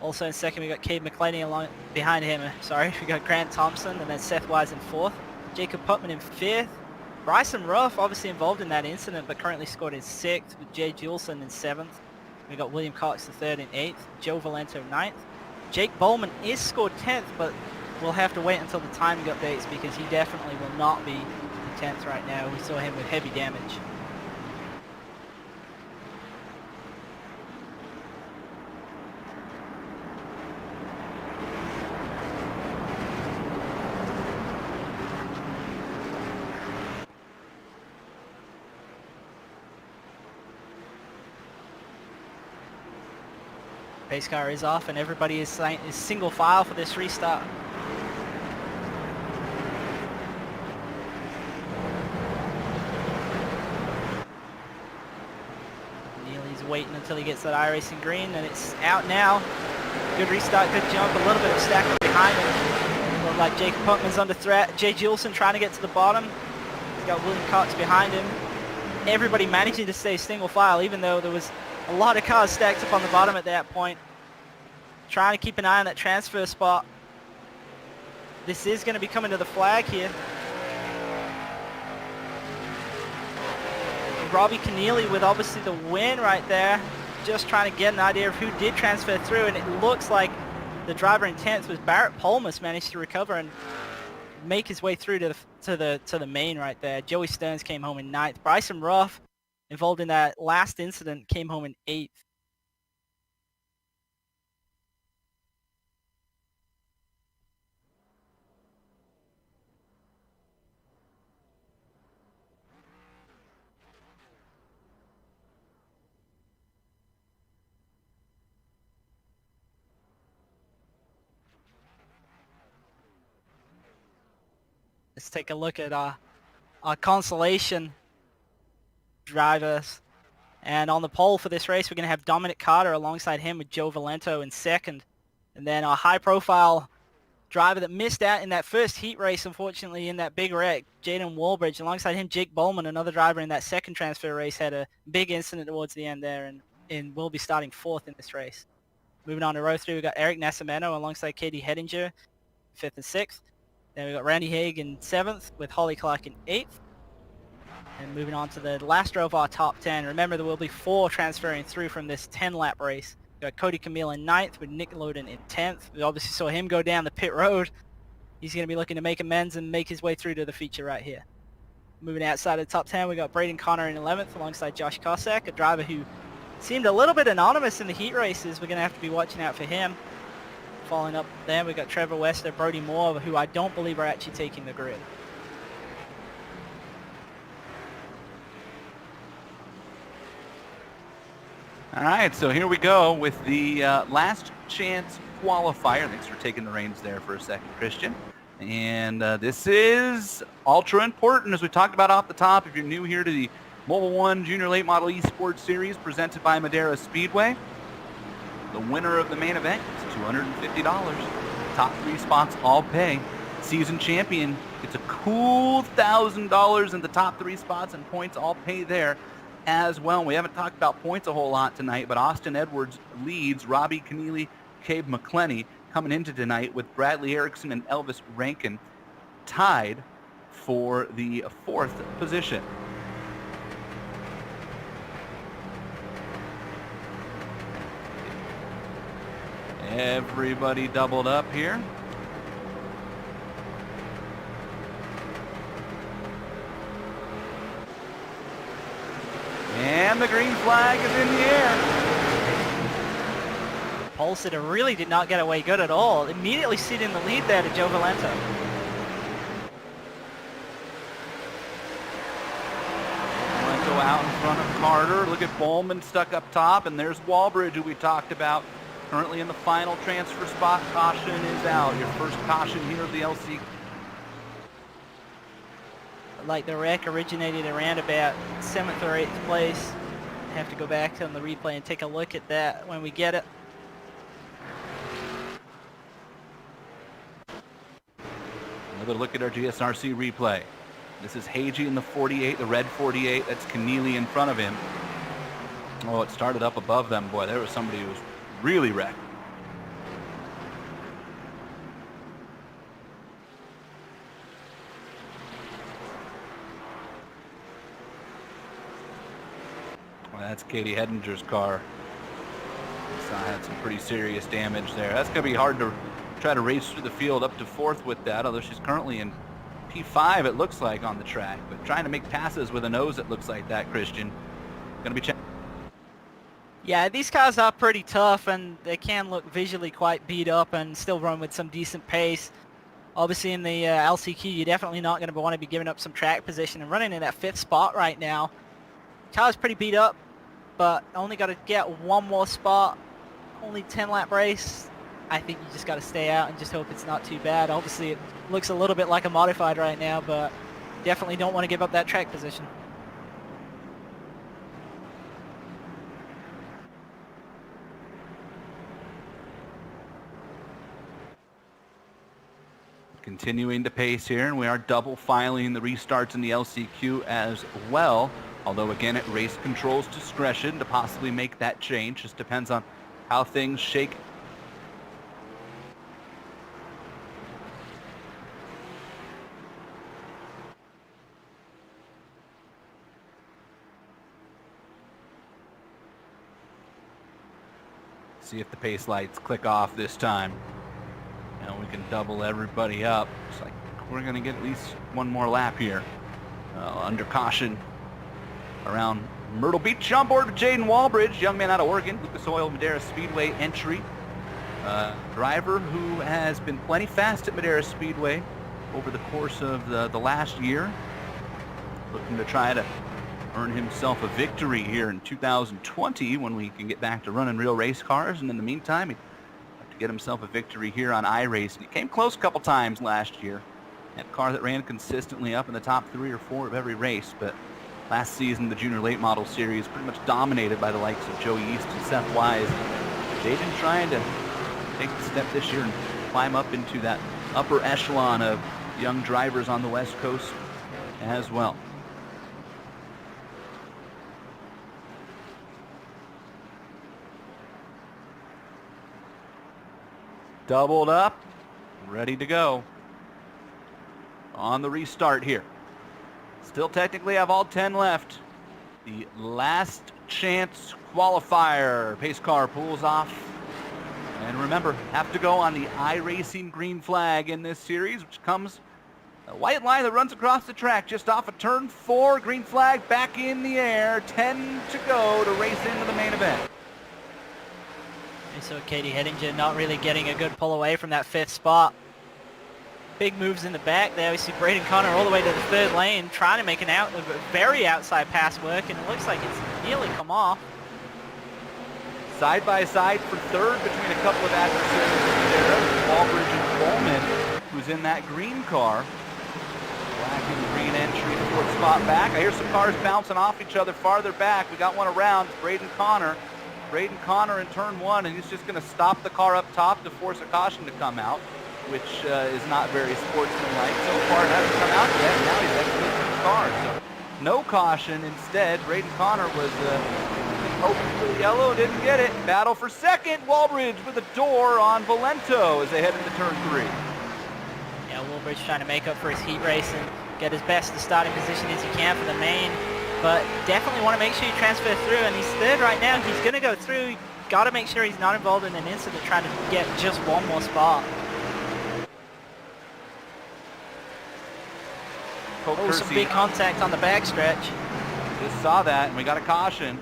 S4: Also in second, we got Cade McClenny along behind him. Sorry, we got Grant Thompson, and then Seth Wise in 4th. Jacob Putman in 5th. Bryson Ruff, obviously involved in that incident, but currently scored in 6th, with Jay Juleson in 7th. We got William Cox the 3rd and 8th, Joe Valento 9th. Jake Bowman is scored 10th, but we'll have to wait until the timing updates because he definitely will not be in 10th right now. We saw him with heavy damage. Pace car is off, and everybody is single file for this restart. Neely's waiting until he gets that iRacing green, and it's out now. Good restart, good jump, a little bit of stack up behind him. Looked like Jacob Punkman's under threat. Jay Juleson trying to get to the bottom. He's got William Cox behind him. Everybody managing to stay single file, even though there was a lot of cars stacked up on the bottom at that point. Trying to keep an eye on that transfer spot. This is going to be coming to the flag here. Robbie Keneally with obviously the win right there. Just trying to get an idea of who did transfer through, and it looks like the driver in 10th was Barrett Polmus, managed to recover and make his way through to the main right there. Joey Stearns came home in 9th. Bryson Ruff, involved in that last incident, came home in 8th. Let's take a look at our consolation drivers. And on the pole for this race, we're going to have Dominic Carter alongside him with Joe Valento in 2nd. And then our high-profile driver that missed out in that first heat race, unfortunately, in that big wreck, Jaden Walbridge. Alongside him, Jake Bowman, another driver in that 2nd transfer race, had a big incident towards the end there and will be starting 4th in this race. Moving on to row 3, we've got Eric Nascimento alongside Katie Hedinger, 5th and 6th. Then we've got Randy Haig in 7th with Holly Clark in 8th. And moving on to the last row of our top 10. Remember, there will be 4 transferring through from this 10-lap race. We've got Cody Camille in 9th with Nick Loden in 10th. We obviously saw him go down the pit road. He's going to be looking to make amends and make his way through to the feature right here. Moving outside of the top 10, we got Braden Connor in 11th alongside Josh Cossack, a driver who seemed a little bit anonymous in the heat races. We're going to have to be watching out for him. Following up there, we've got Trevor Wester, Brody Moore, who I don't believe are actually taking the grid.
S2: All right, so here we go with the last chance qualifier. Thanks for taking the reins there for a second, Christian. And this is ultra important, as we talked about off the top. If you're new here to the Mobile One Junior Late Model eSports Series presented by Madera Speedway, the winner of the main event is $250. Top 3 spots all pay. Season champion gets a cool $1,000 in the top 3 spots, and points all pay there as well. We haven't talked about points a whole lot tonight, but Austin Edwards leads Robbie Keneally, Cabe McClenny coming into tonight with Bradley Erickson and Elvis Rankin tied for the 4th position. Everybody doubled up here. And the green flag is in the air.
S4: Pole sitter really did not get away good at all. Immediately ceding the lead there to Joe Valento.
S2: Valento out in front of Carter. Look at Bowman stuck up top, and there's Walbridge, who we talked about. Currently in the final transfer spot. Caution is out. Your first caution here of the LC.
S4: Like the wreck originated around about 7th or 8th place. Have to go back on the replay and take a look at that when we get it.
S2: Another look at our GSRC replay. This is Hagee in the 48, the red 48. That's Keneally in front of him. Oh, it started up above them. Boy, there was somebody who was really wrecked. Well, that's Katie Hedinger's car. So I had some pretty serious damage there. That's going to be hard to try to race through the field up to 4th with that, although she's currently in P5, it looks like, on the track. But trying to make passes with a nose, it looks like that, Christian. Going to be
S4: Yeah, these cars are pretty tough, and they can look visually quite beat up and still run with some decent pace. Obviously, in the LCQ, you're definitely not going to want to be giving up some track position, and running in that 5th spot right now. Car's pretty beat up, but only got to get one more spot only 10-lap race, I think you just got to stay out and just hope it's not too bad. Obviously, it looks a little bit like a modified right now, but definitely don't want to give up that track position.
S2: Continuing to pace here, and we are double filing the restarts in the LCQ as well. Although again, at race control's discretion to possibly make that change. Just depends on how things shake. See if the pace lights click off this time. And we can double everybody up. Looks like we're going to get at least one more lap here. Under caution around Myrtle Beach. On board with Jaden Walbridge, young man out of Oregon, Lucas Oil Madera Speedway entry. Driver who has been plenty fast at Madera Speedway over the course of the last year. Looking to try to earn himself a victory here in 2020 when we can get back to running real race cars. And in the meantime, he'd have to get himself a victory here on iRacing. He came close a couple times last year. Had a car that ran consistently up in the top 3 or 4 of every race, but last season the Junior Late Model Series pretty much dominated by the likes of Joey East and Seth Wise. They've been trying to take the step this year and climb up into that upper echelon of young drivers on the West Coast as well. Doubled up, ready to go on the restart here. Still technically have all 10 left. The last chance qualifier. Pace car pulls off. And remember, have to go on the iRacing green flag in this series, which comes a white line that runs across the track just off of turn 4. Green flag back in the air. 10 to go to race into the main event.
S4: And so Katie Hettinger not really getting a good pull away from that 5th spot. Big moves in the back there. We see Braden Connor all the way to the 3rd lane, trying to make a very outside pass work, and it looks like it's nearly come off.
S2: Side by side for 3rd between a couple of adversaries there. Walbridge and Coleman, who's in that green car. Black and green entry, 4th spot back. I hear some cars bouncing off each other farther back. We got one around. Braden Connor. Braden Connor in turn 1, and he's just going to stop the car up top to force a caution to come out, which is not very sportsmanlike. So far it hasn't come out yet. Now he's exiting the car. So no caution. Instead, Braden Connor was hoping for the yellow, didn't get it. Battle for 2nd. Walbridge with a door on Valento as they head into turn 3.
S4: Yeah, Walbridge trying to make up for his heat race and get as best a starting position as he can for the main. But definitely want to make sure you transfer through, and he's 3rd right now. He's going to go through. Got to make sure he's not involved in an incident trying to get just one more spot. Oh, some big contact on the backstretch.
S2: Just saw that, and we got a caution.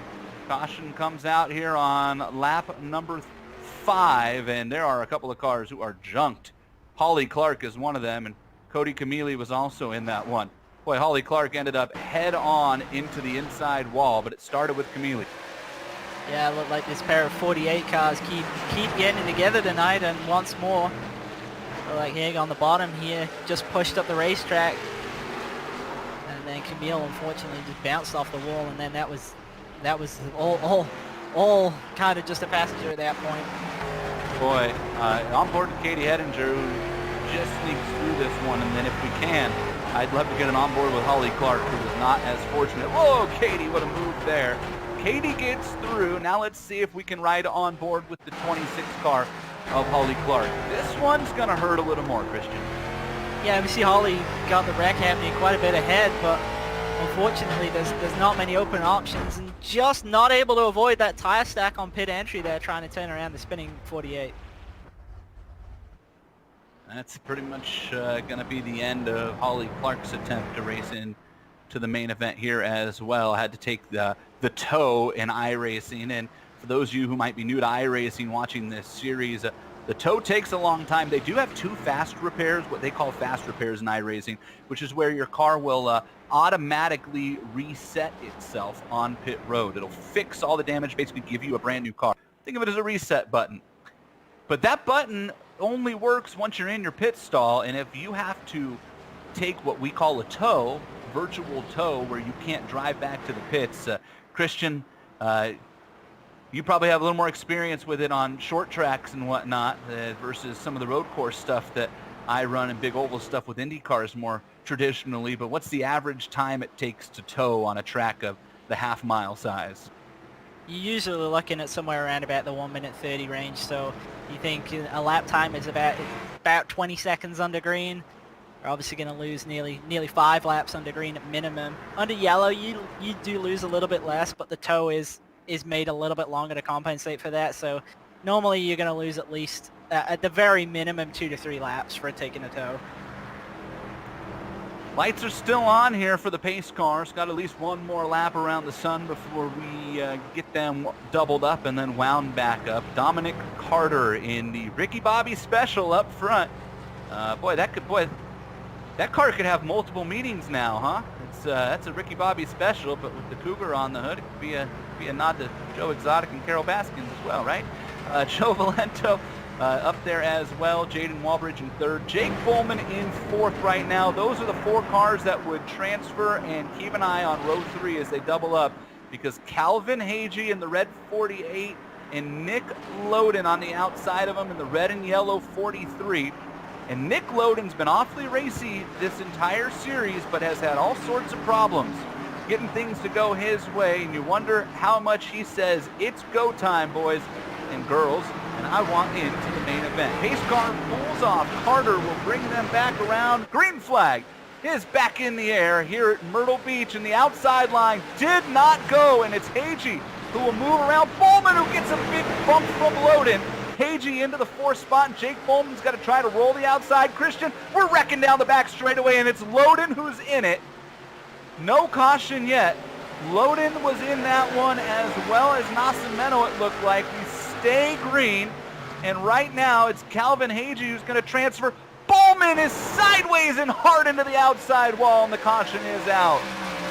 S2: Caution comes out here on lap number 5, and there are a couple of cars who are junked. Holly Clark is one of them, and Cody Camille was also in that one. Boy, Holly Clark ended up head-on into the inside wall, but it started with Camille.
S4: Yeah, it looked like this pair of 48 cars keep getting together tonight, and once more, like Haig on the bottom here, just pushed up the racetrack. And then Camille, unfortunately, just bounced off the wall, and then that was all kind of just a passenger at that point.
S2: Boy, on board with Katie Hettinger, who just sneaks through this one, and then if we can, I'd love to get an onboard with Holly Clark, who was not as fortunate. Whoa, Katie, what a move there. Katie gets through. Now let's see if we can ride on board with the 26 car of Holly Clark. This one's going to hurt a little more, Christian.
S4: Yeah, we see Holly got the wreck happening quite a bit ahead, but unfortunately there's not many open options, and just not able to avoid that tire stack on pit entry there, trying to turn around the spinning 48.
S2: That's pretty much going to be the end of Holly Clark's attempt to race in to the main event here as well. Had to take the tow in iRacing, and for those of you who might be new to iRacing watching this series, the tow takes a long time. They do have 2 fast repairs, what they call fast repairs in iRacing, which is where your car will automatically reset itself on pit road. It'll fix all the damage, basically give you a brand new car. Think of it as a reset button. But that button only works once you're in your pit stall, and if you have to take what we call a tow, virtual tow, where you can't drive back to the pits. Christian, you probably have a little more experience with it on short tracks and whatnot versus some of the road course stuff that I run and big oval stuff with Indy cars more traditionally. But what's the average time it takes to tow on a track of the half-mile size?
S4: You're usually looking at somewhere around about the 1 minute 30 range. So you think a lap time is about 20 seconds under green. You're obviously going to lose nearly 5 laps under green at minimum. Under yellow, you do lose a little bit less, but the tow is made a little bit longer to compensate for that. So normally you're going to lose at least, at the very minimum, 2 to 3 laps for taking a tow.
S2: Lights are still on here for the pace cars. Got at least one more lap around the sun before we get them doubled up and then wound back up. Dominic Carter in the Ricky Bobby special up front. That car could have multiple meetings now, huh? That's a Ricky Bobby special, but with the Cougar on the hood, it could be a nod to Joe Exotic and Carol Baskins as well, right? Joe Valento up there as well. Jaden Walbridge in third. Jake Bowman in fourth right now. Those are the 4 cars that would transfer, and keep an eye on row 3 as they double up, because Calvin Hagee in the red 48 and Nick Loden on the outside of him in the red and yellow 43. And Nick Loden's been awfully racy this entire series, but has had all sorts of problems getting things to go his way. And you wonder how much he says, it's go time, boys and girls, and I want into the main event. Pace car pulls off. Carter will bring them back around. Green flag is back in the air here at Myrtle Beach, and the outside line did not go, and it's Hagee who will move around. Bowman, who gets a big bump from Loden. Hagee into the 4th spot, and Jake Bowman's got to try to roll the outside. Christian, we're wrecking down the back straightaway, and it's Loden who's in it. No caution yet. Loden was in that one, as well as Nascimento, it looked like. We stay green, and right now it's Calvin Hagee who's going to transfer. Bowman is sideways and hard into the outside wall, and the caution is out.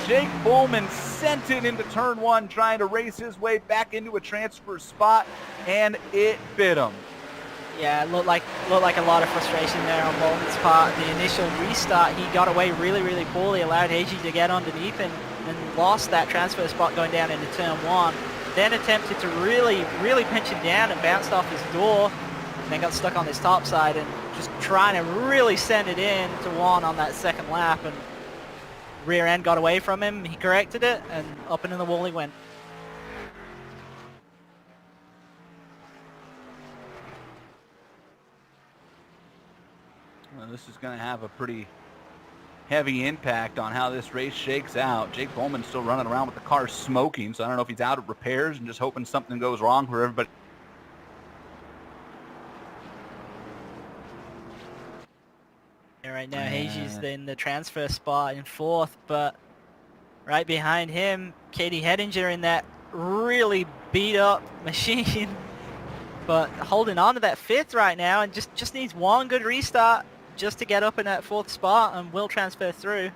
S2: Jake Bowman sent it into turn 1, trying to race his way back into a transfer spot, and it bit him.
S4: Yeah, it looked like a lot of frustration there on Bowman's part. The initial restart, he got away really poorly, allowed Hagee to get underneath and lost that transfer spot going down into turn 1. Then attempted to really pinch him down and bounced off his door, and then got stuck on his top side and just trying to really send it in to 1 on that second lap, and rear end got away from him. He corrected it, and up into the wall he went.
S2: Well, this is going to have a pretty heavy impact on how this race shakes out. Jake Bowman's still running around with the car smoking, so I don't know if he's out of repairs and just hoping something goes wrong for everybody.
S4: Right now, Hagee's in the transfer spot in 4th, but right behind him, Katie Hedinger in that really beat-up machine, but holding on to that 5th right now, and just needs one good restart just to get up in that 4th spot, and will transfer through.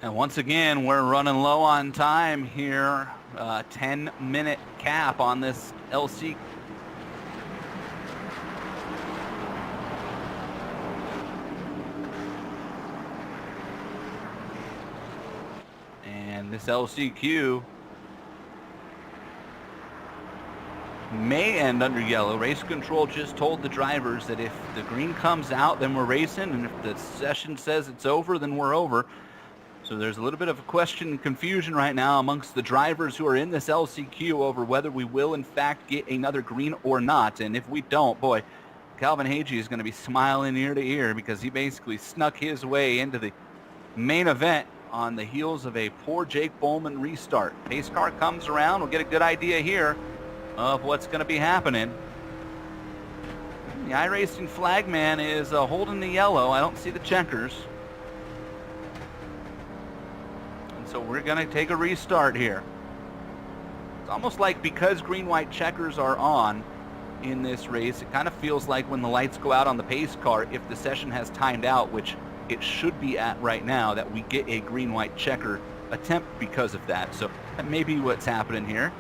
S2: And once again, we're running low on time here. 10-minute cap on this LC. And this LCQ may end under yellow. Race control just told the drivers that if the green comes out, then we're racing, and if the session says it's over, then we're over. So there's a little bit of a question and confusion right now amongst the drivers who are in this LCQ over whether we will in fact get another green or not. And if we don't, boy, Calvin Hagee is going to be smiling ear to ear, because he basically snuck his way into the main event on the heels of a poor Jake Bowman restart. Pace car comes around. We'll get a good idea here of what's going to be happening. The iRacing flagman is holding the yellow. I don't see the checkers. And so we're going to take a restart here. It's almost like because green-white checkers are on in this race, it kind of feels like when the lights go out on the pace car, if the session has timed out, which it should be at right now, that we get a green-white checker attempt because of that. So that may be what's happening here.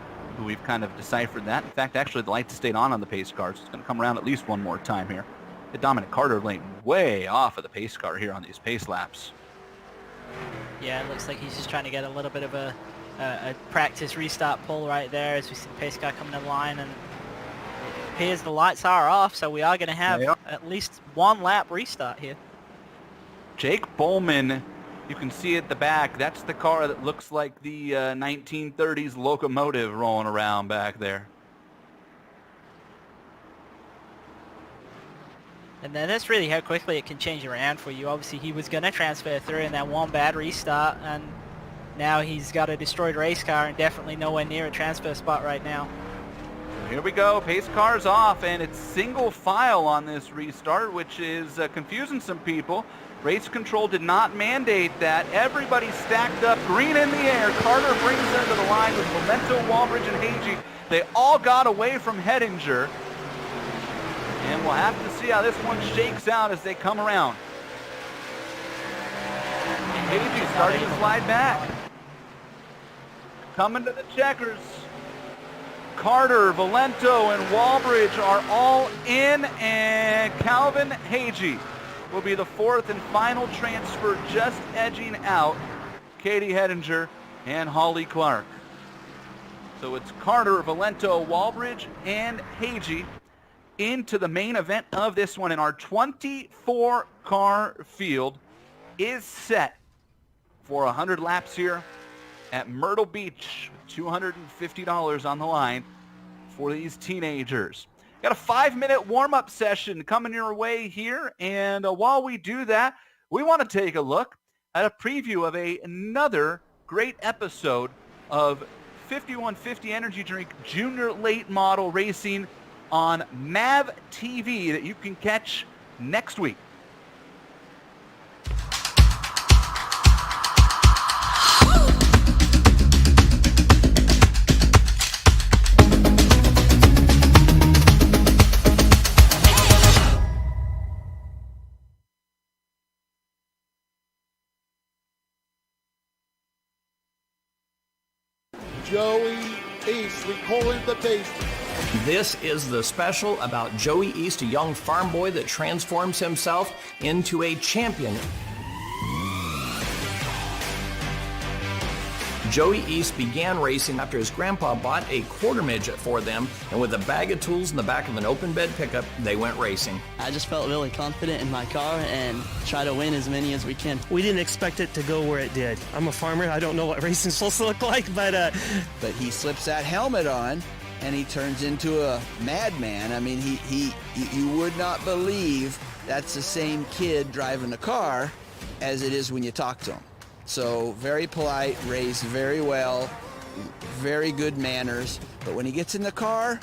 S2: we've kind of deciphered that. In fact, actually, the lights stayed on the pace car, so it's going to come around at least one more time here. The Dominic Carter lane way off of the pace car here on these pace laps.
S4: Yeah, it looks like he's just trying to get a little bit of a practice restart pull right there as we see the pace car coming in line, and it appears the lights are off, so we are going to have at least one lap restart here.
S2: Jake Bowman, you can see at the back, that's the car that looks like the 1930s locomotive rolling around back there.
S4: And then that's really how quickly it can change around for you. Obviously, he was going to transfer through in that one bad restart, and now he's got a destroyed race car and definitely nowhere near a transfer spot right now.
S2: Here we go, pace car's off, and it's single file on this restart, which is confusing some people. Race control did not mandate that. Everybody stacked up, green in the air. Carter brings them to the line with Memento, Walbridge, and Hagee. They all got away from Hettinger. And we'll have to see how this one shakes out as they come around. Hagee starting to slide back. Coming to the checkers. Carter, Valento, and Walbridge are all in, and Calvin Hagee will be the fourth and final transfer, just edging out Katie Hettinger and Holly Clark. So it's Carter, Valento, Walbridge, and Hagee into the main event of this one, and our 24-car field is set for 100 laps here at Myrtle Beach. $250 on the line for these teenagers. Got a 5-minute warm-up session coming your way here, and while we do that, we want to take a look at a preview of another great episode of 5150 Energy Drink Junior Late Model Racing on MAV TV that you can catch next week.
S5: Joey East recalling the base.
S1: This is the special about Joey East, a young farm boy that transforms himself into a champion. Joey East began racing after his grandpa bought a quarter midget for them, and with a bag of tools in the back of an open bed pickup, they went racing.
S6: I just felt really confident in my car and try to win as many as we can.
S7: We didn't expect it to go where it did. I'm a farmer. I don't know what racing's supposed to look like, but
S8: he slips that helmet on and he turns into a madman. I mean, you would not believe that's the same kid driving a car as it is when you talk to him. So very polite, raised very well, very good manners. But when he gets in the car,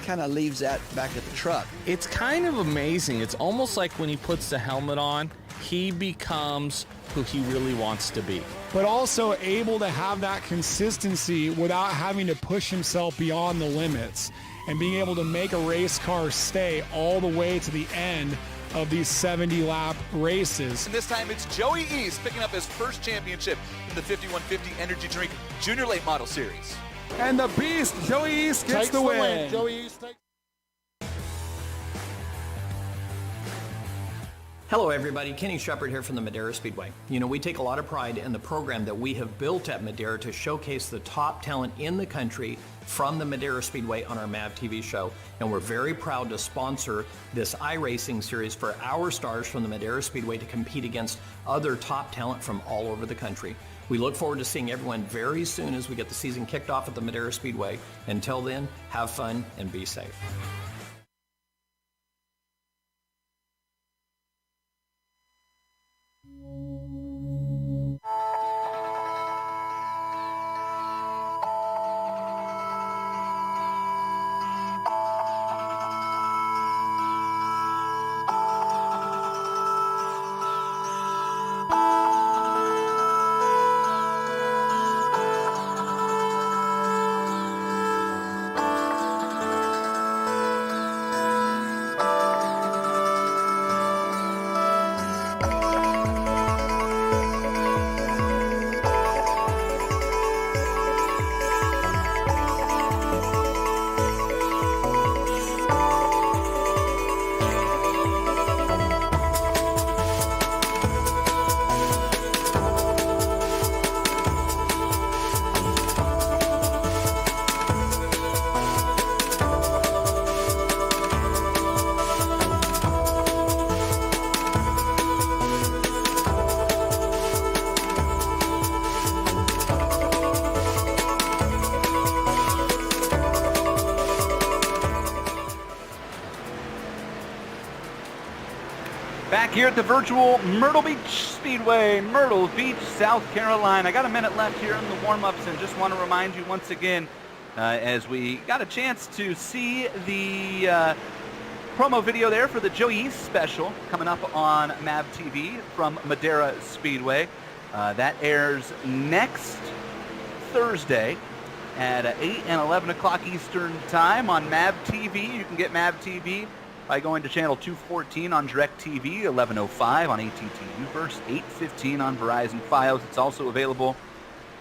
S8: kind of leaves that back at the truck.
S9: It's kind of amazing. It's almost like when he puts the helmet on, he becomes who he really wants to be.
S10: But also able to have that consistency without having to push himself beyond the limits and being able to make a race car stay all the way to the end of these 70-lap races.
S11: And this time it's Joey East picking up his first championship in the 5150 Energy Drink Junior Late Model Series.
S10: And the beast, Joey East, gets the win.
S5: Joey East takes.
S1: Hello everybody, Kenny Shepard here from the Madera Speedway. You know, we take a lot of pride in the program that we have built at Madera to showcase the top talent in the country from the Madera Speedway on our MAV TV show. And we're very proud to sponsor this iRacing series for our stars from the Madera Speedway to compete against other top talent from all over the country. We look forward to seeing everyone very soon as we get the season kicked off at the Madera Speedway. Until then, have fun and be safe.
S2: here at the virtual Myrtle Beach Speedway, Myrtle Beach, South Carolina. I got a minute left here in the warm-ups, and just want to remind you once again, as we got a chance to see the promo video there for the Joey East special coming up on MAV TV from Madera Speedway. That airs next Thursday at 8 and 11 o'clock Eastern Time on MAV TV. You can get MAV TV by going to channel 214 on DirecTV, 1105 on AT&T Uverse, 815 on Verizon Fios. It's also available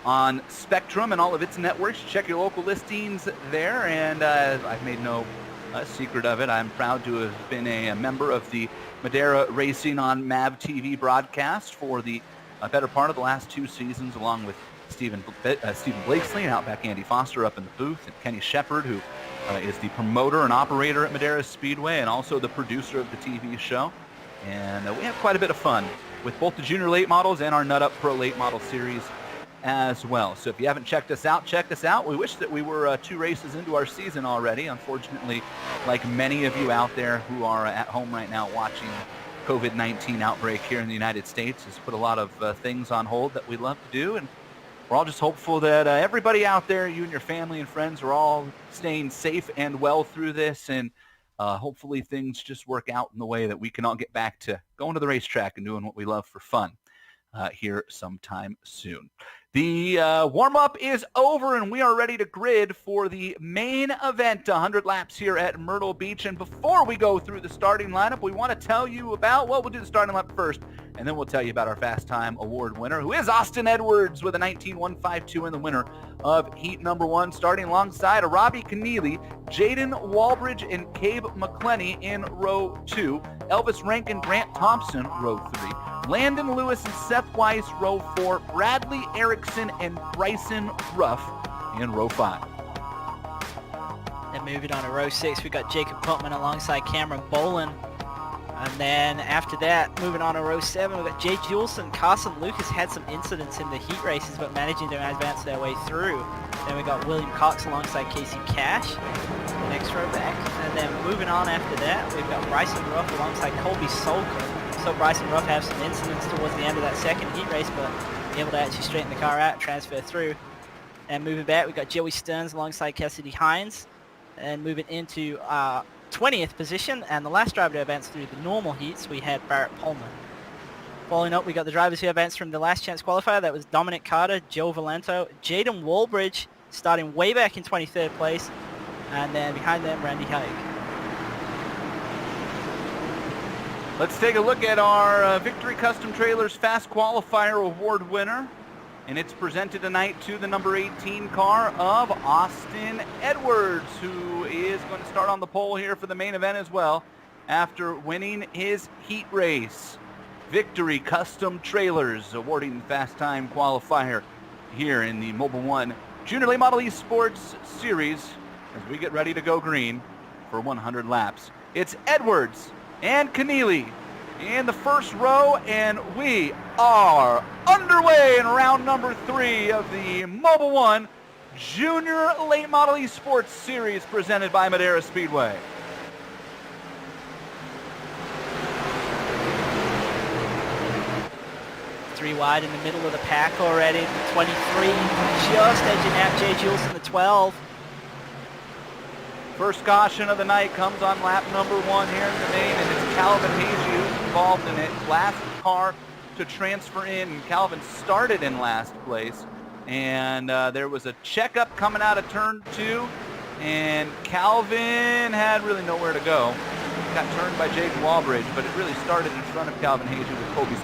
S2: on Spectrum and all of its networks. Check your local listings there, and I've made no secret of it. I'm proud to have been a member of the Madera Racing on MAV TV broadcast for the better part of the last 2 seasons, along with Stephen Blakesley and Outback Andy Foster up in the booth, and Kenny Shepard, who is the promoter and operator at Madera Speedway and also the producer of the TV show. And we have quite a bit of fun with both the junior late models and our Nut Up Pro late model series as well. So if you haven't checked us out, check us out. We wish that we were 2 races into our season already. Unfortunately, like many of you out there who are at home right now watching COVID-19 outbreak here in the United States, has put a lot of things on hold that we love to do, and we're all just hopeful that everybody out there, you and your family and friends, are all staying safe and well through this, and hopefully things just work out in the way that we can all get back to going to the racetrack and doing what we love for fun here sometime soon. The warm-up is over, and we are ready to grid for the main event, 100 laps here at Myrtle Beach. And before we go through the starting lineup, we want to tell you about, well, we'll do the starting lineup first, and then we'll tell you about our Fast Time Award winner, who is Austin Edwards with a 19.152 and the winner of Heat number 1, starting alongside Robbie Keneally, Jaden Walbridge, and Cabe McClenny in row 2, Elvis Rankin, Grant Thompson, row 3, Landon Lewis and Seth Weiss, row 4, Bradley Erickson and Bryson Ruff in row 5.
S4: Then moving on to row 6, we got Jacob Putman alongside Cameron Bolin. And then after that, moving on to row 7, we've got Jay Juleson. Carson Lucas had some incidents in the heat races, but managing to advance their way through. Then we got William Cox alongside Casey Cash, the next row back. And then moving on after that, we've got Bryson Ruff alongside Colby Solker. So Bryson Ruff had some incidents towards the end of that second heat race, but able to actually straighten the car out, transfer through. And moving back, we've got Joey Stearns alongside Cassidy Hines. And moving into 20th position, and the last driver to advance through the normal heats, we had Barrett Pullman. Following up, we got the drivers who advanced from the last chance qualifier. That was Dominic Carter, Joe Valento, Jaden Walbridge, starting way back in 23rd place, and then behind them, Randy Haig.
S2: Let's take a look at our Victory Custom Trailers Fast Qualifier Award winner. And it's presented tonight to the number 18 car of Austin Edwards, who is going to start on the pole here for the main event as well after winning his heat race. Victory Custom Trailers awarding the Fast Time Qualifier here in the Mobile One Junior Late Model eSports Series as we get ready to go green for 100 laps. It's Edwards and Keneally in the first row, and we are underway in round number 3 of the Mobile One Junior Late Model eSports Series presented by Madera Speedway.
S4: Three wide in the middle of the pack already. The 23 just edging out Jay Jules in the 12.
S2: First caution of the night comes on lap number 1 here in the main, and it's Calvin Hazy who's involved in it. Last car to transfer in. Calvin started in last place, and there was a checkup coming out of turn 2, and Calvin had really nowhere to go. Got turned by Jaden Walbridge, but it really started in front of Calvin Hazy with Kobe.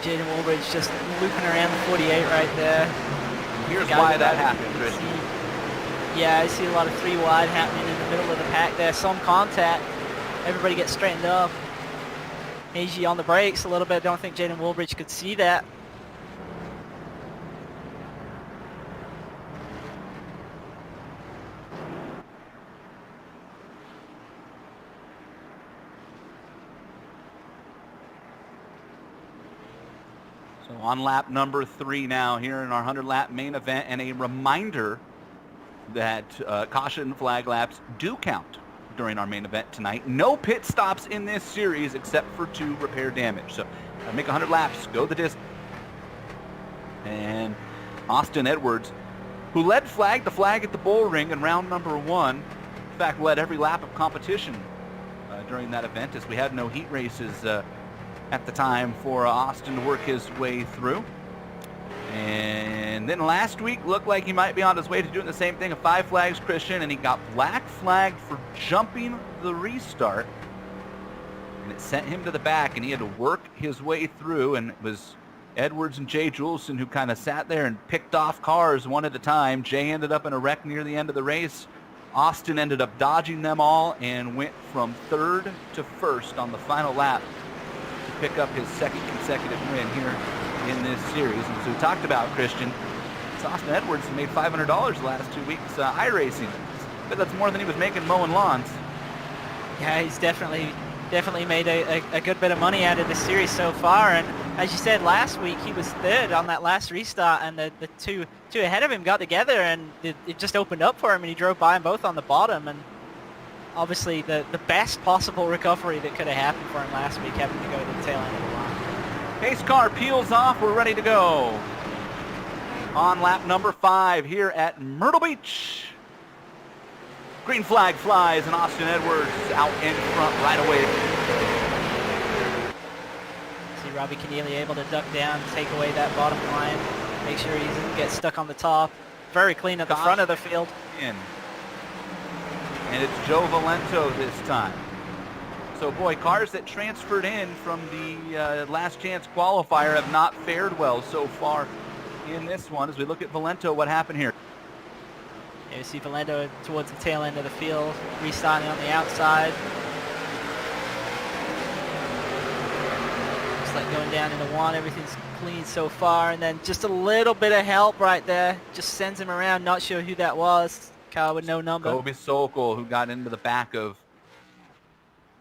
S4: Jaden Walbridge just looping around the 48 right there.
S2: Here's why that happened, Chris.
S4: Yeah, I see a lot of 3 wide happening in the middle of the pack there. Some contact. Everybody gets straightened up. Hazy on the brakes a little bit. Don't think Jaden Walbridge could see that.
S2: So on lap number 3 now here in our 100-lap main event, and a reminder that caution flag laps do count during our main event tonight. No pit stops in this series except for 2 repair damage. So make 100 laps, go the distance. And Austin Edwards, who led the flag at the bull ring in round number 1, in fact led every lap of competition during that event, as we had no heat races at the time for Austin to work his way through. And then last week looked like he might be on his way to doing the same thing, a 5 flags Christian, and he got black flagged for jumping the restart. And it sent him to the back, and he had to work his way through, and it was Edwards and Jay Juleson who kind of sat there and picked off cars one at a time. Jay ended up in a wreck near the end of the race. Austin ended up dodging them all and went from 3rd to 1st on the final lap to pick up his 2nd consecutive win here in this series. And as we talked about, Christian, it's Austin Edwards who made $500 the last 2 weeks iRacing. But that's more than he was making mowing lawns.
S4: Yeah, he's definitely made a good bit of money out of this series so far. And as you said, last week he was 3rd on that last restart, and the two ahead of him got together, and it just opened up for him, and he drove by them both on the bottom. And obviously the best possible recovery that could have happened for him last week, having to go to the tail end of the line.
S2: Pace car peels off. We're ready to go on lap number 5 here at Myrtle Beach. Green flag flies, and Austin Edwards out in front right away.
S4: See Robbie Keneally able to duck down, take away that bottom line, make sure he doesn't get stuck on the top. Very clean at the front of the field.
S2: And it's Joe Valento this time. So boy, cars that transferred in from the last chance qualifier have not fared well so far in this one. As we look at Valento, what happened here?
S4: Yeah, you see Valento towards the tail end of the field, restarting on the outside. Just like going down into 1, everything's clean so far, and then just a little bit of help right there. Just sends him around, not sure who that was. Car with no number.
S2: Kobe Sokol, who got into the back of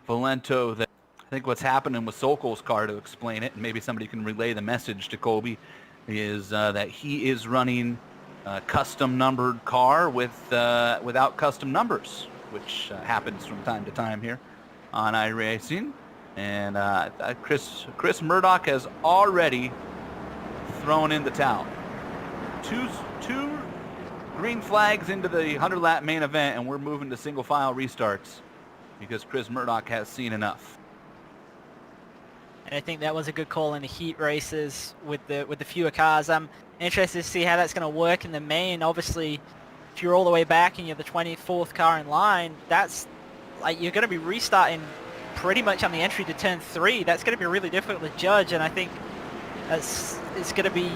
S2: Valento. That I think what's happening with Sokol's car, to explain it, and maybe somebody can relay the message to Kobe, is that he is running a custom numbered car without custom numbers, which happens from time to time here on iRacing. And Chris Murdoch has already thrown in the towel. Two green flags into the 100-lap main event, and we're moving to single file restarts because Chris Murdoch has seen enough.
S4: And I think that was a good call in the heat races with the fewer cars. I'm interested to see how that's going to work in the main. Obviously, if you're all the way back and you're the 24th car in line, that's like you're going to be restarting pretty much on the entry to turn 3. That's going to be really difficult to judge, and I think it's going to be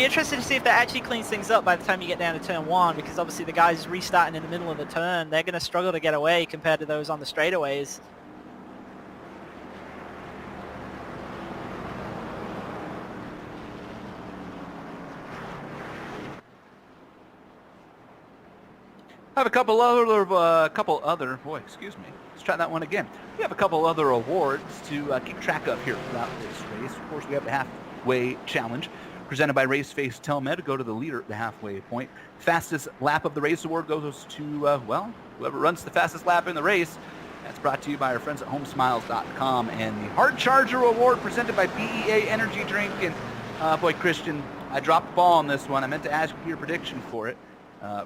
S4: interesting to see if that actually cleans things up by the time you get down to turn 1, because obviously the guys restarting in the middle of the turn, they're going to struggle to get away compared to those on the straightaways.
S2: I have a couple other, excuse me. Let's try that one again. We have a couple other awards to keep track of here throughout this race. Of course, we have the halfway challenge presented by Raceface Telmed. Go to the leader at the halfway point. Fastest lap of the race award goes to, whoever runs the fastest lap in the race. That's brought to you by our friends at homesmiles.com. And the Hard Charger award presented by BEA Energy Drink. And boy, Christian, I dropped the ball on this one. I meant to ask you your prediction for it.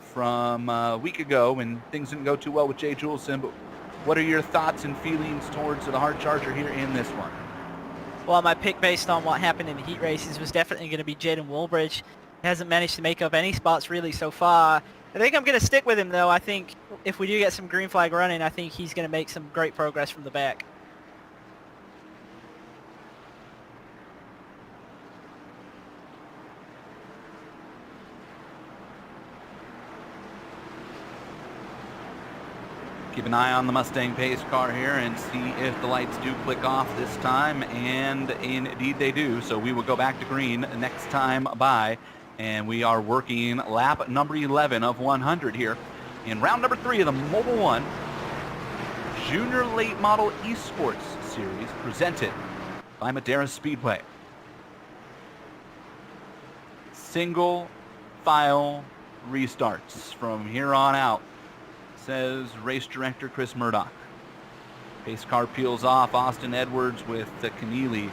S2: From a week ago when things didn't go too well with Jay Juleson, but what are your thoughts and feelings towards the Hard Charger here in this one?
S4: Well, my pick based on what happened in the heat races was definitely going to be Jaden Woolbridge. He hasn't managed to make up any spots really so far. I think I'm going to stick with him though. I think if we do get some green flag running, I think he's going to make some great progress from the back.
S2: Keep an eye on the Mustang pace car here and see if the lights do click off this time, and indeed they do. So we will go back to green next time by, and we are working lap number 11 of 100 here in round number 3 of the Mobile One Junior Late Model eSports Series presented by Madera Speedway. single file restarts from here on out, says race director Chris Murdoch. Pace car peels off. Austin Edwards with Keneally.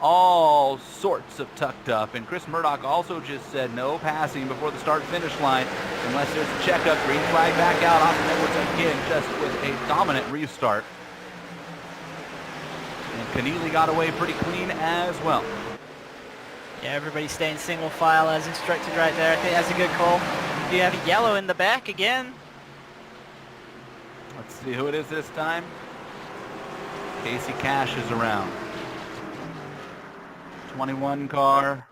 S2: All sorts of tucked up. And Chris Murdoch also just said no passing before the start-finish line unless there's a checkup. Green flag back out. Austin Edwards again just with a dominant restart. And Keneally got away pretty clean as well.
S4: Yeah, everybody staying single file as instructed right there. I think that's a good call. You have a yellow in the back again.
S2: Let's see who it is this time. Casey Cash is around. 21 car.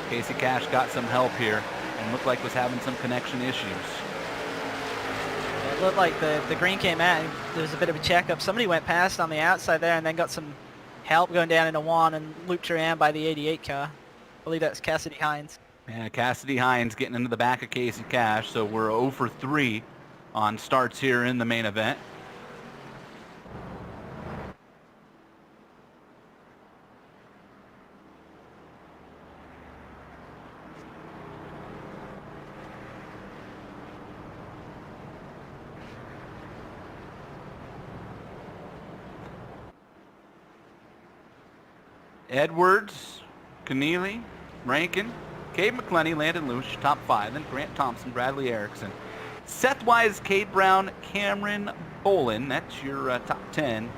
S2: Casey Cash got some help here and looked like was having some connection issues.
S4: It looked like the green came out and there was a bit of a checkup. Somebody went past on the outside there and then got some help going down into one and looped around by the 88 car. I believe that's Cassidy Hines.
S2: Yeah, Cassidy Hines getting into the back of Casey Cash, so we're 0 for 3 on starts here in the main event. Edwards, Keneally, Rankin, Cade McClenny, Landon Lusch, top 5. Then Grant Thompson, Bradley Erickson, Seth Wise, Cade Brown, Cameron Bolin. That's your top 10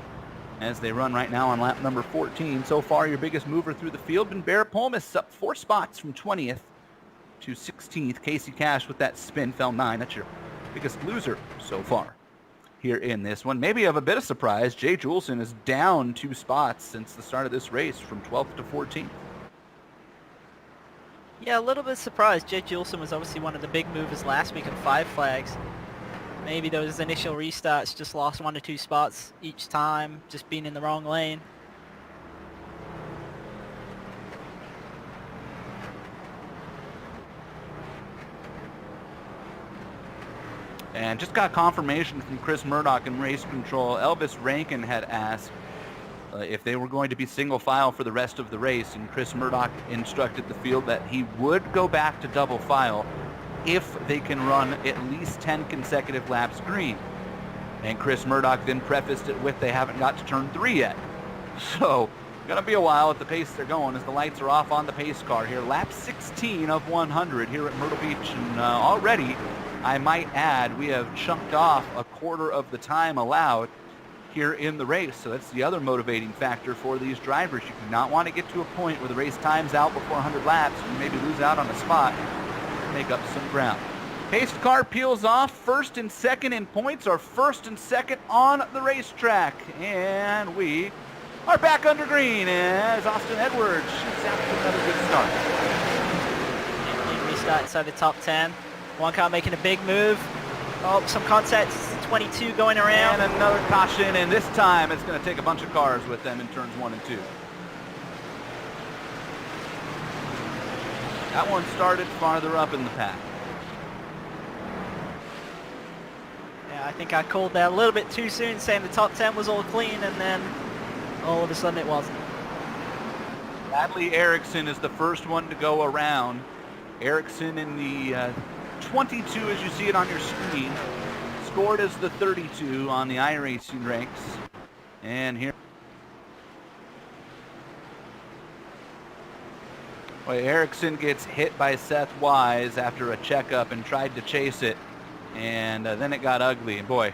S2: as they run right now on lap number 14. So far, your biggest mover through the field been Bear Polmis, up 4 spots from 20th to 16th. Casey Cash with that spin fell 9. That's your biggest loser so far here in this one. Maybe of a bit of surprise, Jay Juleson is down 2 spots since the start of this race from 12th to 14th.
S4: Yeah, a little bit surprised. Jay Juleson was obviously one of the big movers last week on 5 flags. Maybe those initial restarts just lost 1 or 2 spots each time, just being in the wrong lane.
S2: And just got confirmation from Chris Murdoch in race control. Elvis Rankin had asked if they were going to be single file for the rest of the race, and Chris Murdoch instructed the field that he would go back to double file if they can run at least 10 consecutive laps green. And Chris Murdoch then prefaced it with they haven't got to turn 3 yet. So gonna be a while at the pace they're going as the lights are off on the pace car here. Lap 16 of 100 here at Myrtle Beach, and already, I might add, we have chunked off a quarter of the time allowed here in the race. So that's the other motivating factor for these drivers. You do not want to get to a point where the race times out before 100 laps and maybe lose out on a spot to make up some ground. Paced car peels off. First and second in points are first and second on the racetrack. And we are back under green as Austin Edwards shoots out to another good start.
S4: Clean restart inside the top 10. One car making a big move. Oh, some contact. 22 going around.
S2: And another caution, and this time it's going to take a bunch of cars with them in turns 1 and 2. That one started farther up in the pack.
S4: Yeah, I think I called that a little bit too soon, saying the top 10 was all clean, and then all of a sudden it wasn't.
S2: Bradley Erickson is the first one to go around. Erickson in the 22 as you see it on your screen. Scored as the 32 on the iRacing ranks. And here. Well, Erickson gets hit by Seth Wise after a checkup and tried to chase it. And then it got ugly. And boy,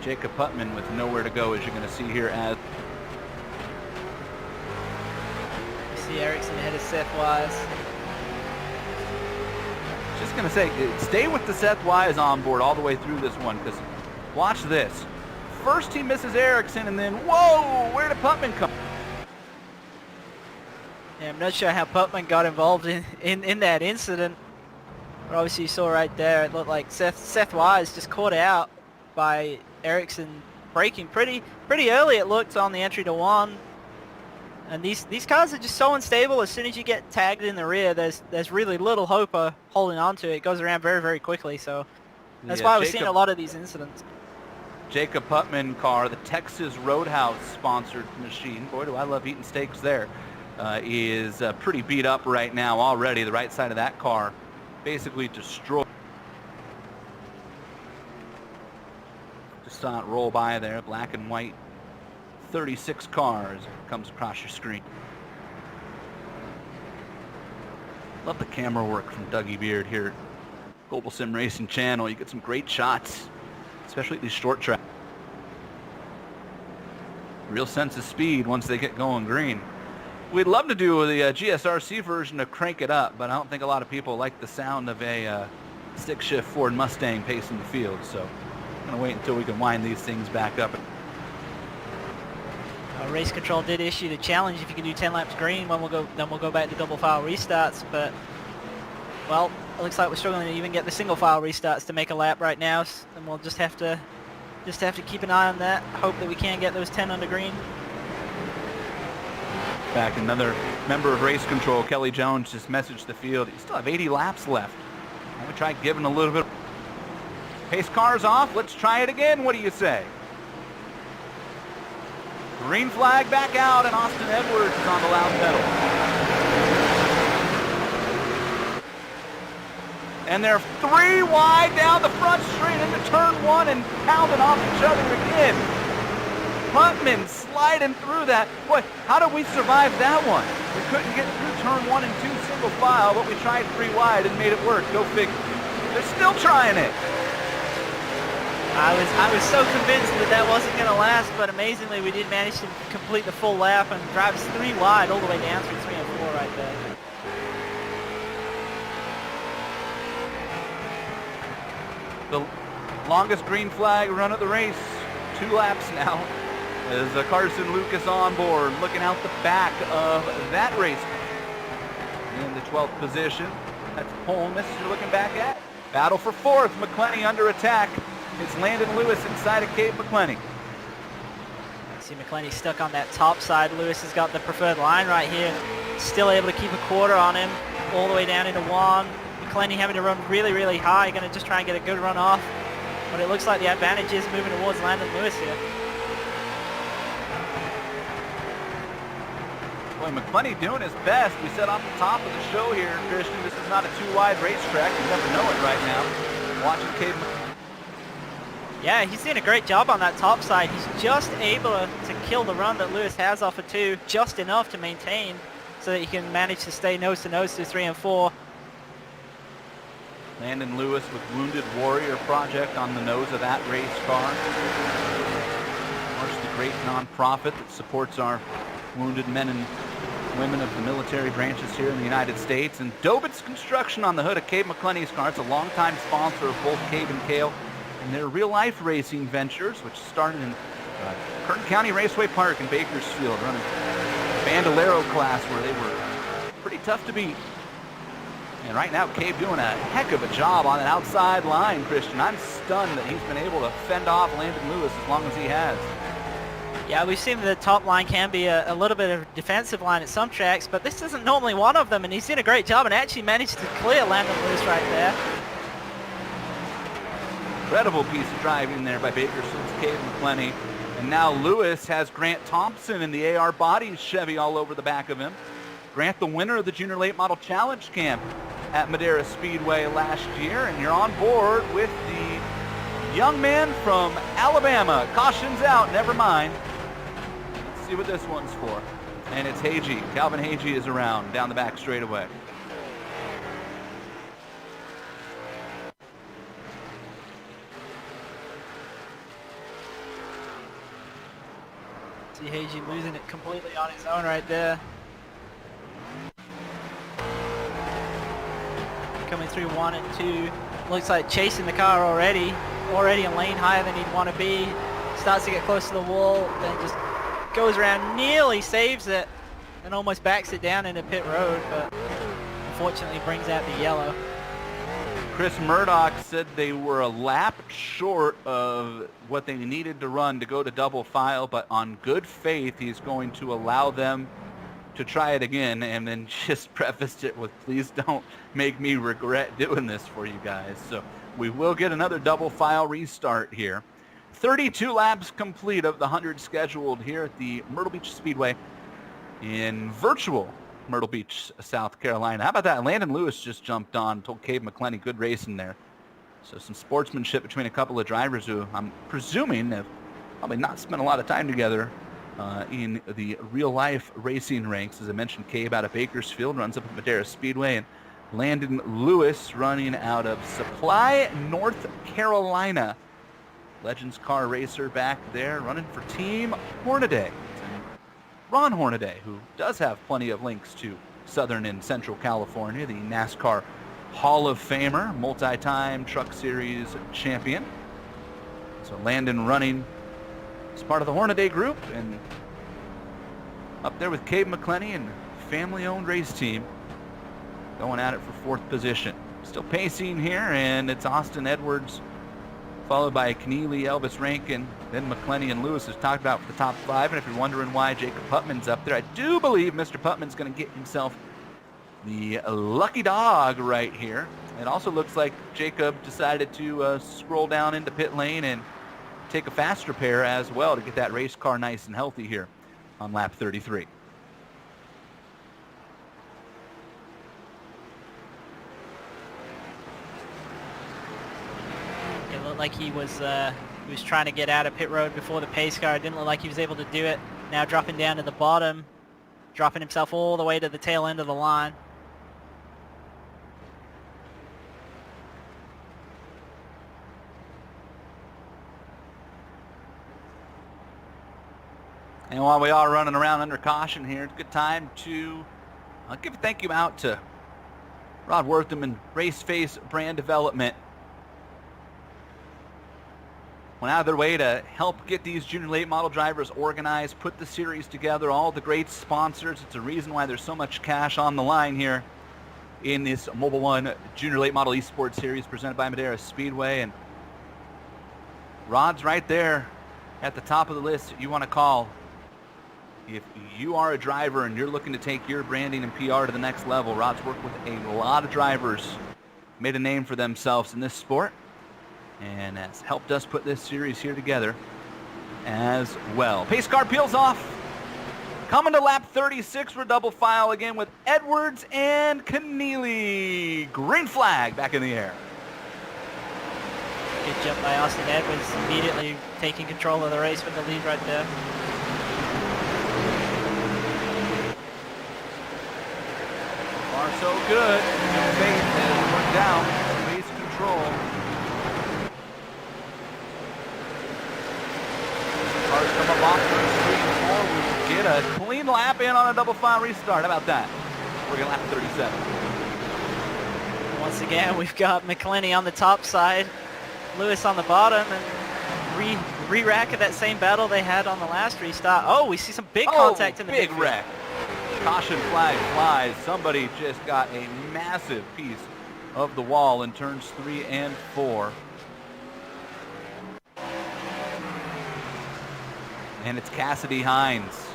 S2: Jacob Putman with nowhere to go, as you're going to see here as.
S4: You see Erickson ahead of Seth Wise.
S2: Just going to say, stay with the Seth Wise on board all the way through this one, because watch this. First he misses Erickson, and then, whoa, where did Putman come?
S4: Yeah, I'm not sure how Putman got involved in that incident. But obviously you saw right there, it looked like Seth Wise just caught out by Erickson braking pretty early, it looked, on the entry to 1. And these cars are just so unstable. As soon as you get tagged in the rear, there's really little hope of holding on to it. It goes around very, very quickly. So that's why we're seeing a lot of these incidents.
S2: Jacob Putman car, the Texas Roadhouse sponsored machine. Boy, do I love eating steaks there. Is pretty beat up right now already. The right side of that car basically destroyed. Just saw it roll by there, black and white. 36 cars comes across your screen. Love the camera work from Dougie Beard here at Global Sim Racing Channel. You get some great shots, especially at these short tracks. Real sense of speed once they get going green. We'd love to do the GSRC version to crank it up, but I don't think a lot of people like the sound of a stick-shift Ford Mustang pacing the field, so I'm going to wait until we can wind these things back up.
S4: Race Control did issue the challenge if you can do 10 laps green, then we'll go back to double file restarts, but, well, it looks like we're struggling to even get the single file restarts to make a lap right now, and we'll just have to keep an eye on that, hope that we can get those 10 under green.
S2: Back, another member of Race Control, Kelly Jones, just messaged the field. You still have 80 laps left. I'm going to try giving a little bit. Pace cars off. Let's try it again. What do you say? Green flag back out, and Austin Edwards is on the loud pedal. And they're 3 wide down the front straight into turn 1 and pounding off each other again. Putman sliding through that. Boy, how did we survive that one? We couldn't get through turn 1 and 2 single file, but we tried 3 wide and made it work. Go figure. They're still trying it.
S4: I was so convinced that wasn't going to last, but amazingly we did manage to complete the full lap and drive us 3 wide all the way down through 3 and 4 right there.
S2: The longest green flag run of the race. 2 laps now. As Carson Lucas on board, looking out the back of that race. In the 12th position. That's Holmes you're looking back at. Battle for 4th. McClenny under attack. It's Landon Lewis inside of Cave McClenny.
S4: See McClenny stuck on that top side. Lewis has got the preferred line right here. Still able to keep a quarter on him all the way down into 1. McClenny having to run really, really high. Going to just try and get a good run off. But it looks like the advantage is moving towards Landon Lewis here.
S2: Boy, McClenny doing his best. We said off the top of the show here, Christian, this is not a 2-wide racetrack. You never know it right now. Watching Cave McClenny.
S4: Yeah, he's doing a great job on that top side. He's just able to kill the run that Lewis has off of 2, just enough to maintain so that he can manage to stay nose to nose through 3 and 4.
S2: Landon Lewis with Wounded Warrior Project on the nose of that race car. Of course, the great nonprofit that supports our wounded men and women of the military branches here in the United States. And Dobitz Construction on the hood of Cave McClenny's car. It's a longtime sponsor of both Cave and Cale and their real-life racing ventures, which started in Curtin County Raceway Park in Bakersfield, running Bandolero class where they were pretty tough to beat. And right now, Cave doing a heck of a job on an outside line, Christian. I'm stunned that he's been able to fend off Landon Lewis as long as he has.
S4: Yeah, we've seen the top line can be a little bit of a defensive line at some tracks, but this isn't normally one of them, and he's doing a great job and actually managed to clear Landon Lewis right there.
S2: Incredible piece of driving there by Bakersfield's Cave McClenny. And now Lewis has Grant Thompson in the AR Bodies Chevy all over the back of him. Grant, the winner of the Junior Late Model Challenge Camp at Madera Speedway last year, and you're on board with the young man from Alabama. Caution's out, never mind. Let's see what this one's for. And it's Hagee. Calvin Hagee is around down the back straightaway.
S4: See Hagee losing it completely on his own right there. Coming through 1 and 2. Looks like chasing the car already a lane higher than he'd want to be. Starts to get close to the wall, then just goes around, nearly saves it, and almost backs it down into pit road, but unfortunately brings out the yellow.
S2: Chris Murdoch said they were a lap short of what they needed to run to go to double file, but on good faith he's going to allow them to try it again, and then just prefaced it with, please don't make me regret doing this for you guys. So we will get another double file restart here. 32 laps complete of the 100 scheduled here at the Myrtle Beach Speedway in virtual Myrtle Beach, South Carolina. How about that? Landon Lewis just jumped on, told Cave McClenny, good racing there. So some sportsmanship between a couple of drivers who I'm presuming have probably not spent a lot of time together in the real-life racing ranks. As I mentioned, Cave out of Bakersfield runs up at Madera Speedway, and Landon Lewis running out of Supply, North Carolina. Legends car racer back there running for Team Hornaday. Ron Hornaday, who does have plenty of links to Southern and Central California, the NASCAR Hall of Famer, multi-time Truck Series champion. So Landon running as part of the Hornaday group and up there with Cave McClenny and family-owned race team going at it for fourth position. Still pacing here, and it's Austin Edwards followed by Keneally, Elvis Rankin, then McClenny and Lewis as talked about for the top five. And if you're wondering why Jacob Putman's up there, I do believe Mr. Putman's going to get himself the lucky dog right here. It also looks like Jacob decided to scroll down into pit lane and take a fast repair as well to get that race car nice and healthy here on lap 33.
S4: It looked like he was trying to get out of pit road before the pace car. It didn't look like he was able to do it. Now dropping down to the bottom, dropping himself all the way to the tail end of the line.
S2: And while we are running around under caution here, it's a good time to give a thank you out to Rod Wortham and Raceface Brand Development. Went out of their way to help get these junior late model drivers organized, put the series together, all the great sponsors. It's a reason why there's so much cash on the line here in this Mobile One Junior Late Model eSports Series presented by Madera Speedway. And Rod's right there at the top of the list that you want to call. If you are a driver and you're looking to take your branding and PR to the next level, Rod's worked with a lot of drivers, made a name for themselves in this sport, and has helped us put this series here together as well. Pace car peels off. Coming to lap 36 for double file again with Edwards and Keneally. Green flag back in the air.
S4: Good jump by Austin Edwards, immediately taking control of the race with the lead right there.
S2: Far so good. Faith has worked out. Race control. Cars come up off the 3 and 4. We will get a clean lap in on a double file restart. How about that? We're going to lap 37.
S4: Once again, we've got McClenny on the top side, Lewis on the bottom, and re-rack of that same battle they had on the last restart. Oh, we see some big contact in the
S2: big wreck. Caution flag flies. Somebody just got a massive piece of the wall in turns 3 and 4. And it's Cassidy Hines.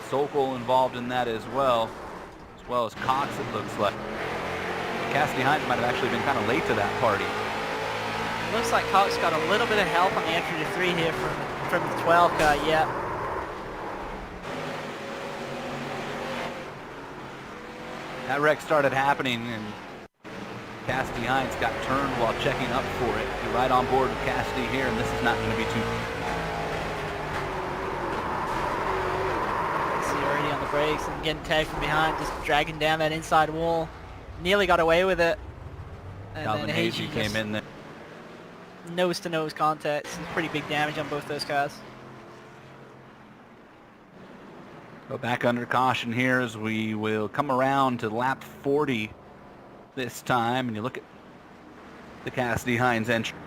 S2: Sokol involved in that as well as Cox, it looks like. Cassidy Hines might have actually been kind of late to that party.
S4: It looks like Cox got a little bit of help on the entry to 3 here from the 12 car, yeah.
S2: That wreck started happening, and Cassidy Hines got turned while checking up for it. You're right on board with Cassidy here, and this is not going to be too...
S4: See already on the brakes and getting tagged from behind, just dragging down that inside wall. Nearly got away with it. And
S2: Calvin
S4: then
S2: Hagee came in there.
S4: Nose-to-nose contact. Some pretty big damage on both those cars.
S2: Go back under caution here as we will come around to lap 40 this time, and you look at the Cassidy Hines entry.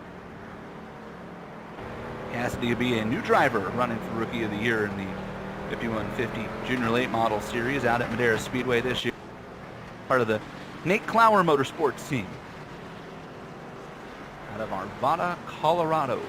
S2: Cassidy will be a new driver running for Rookie of the Year in the 5150 Junior Late Model Series out at Madera Speedway this year. Part of the Nate Clower Motorsports team out of Arvada, Colorado.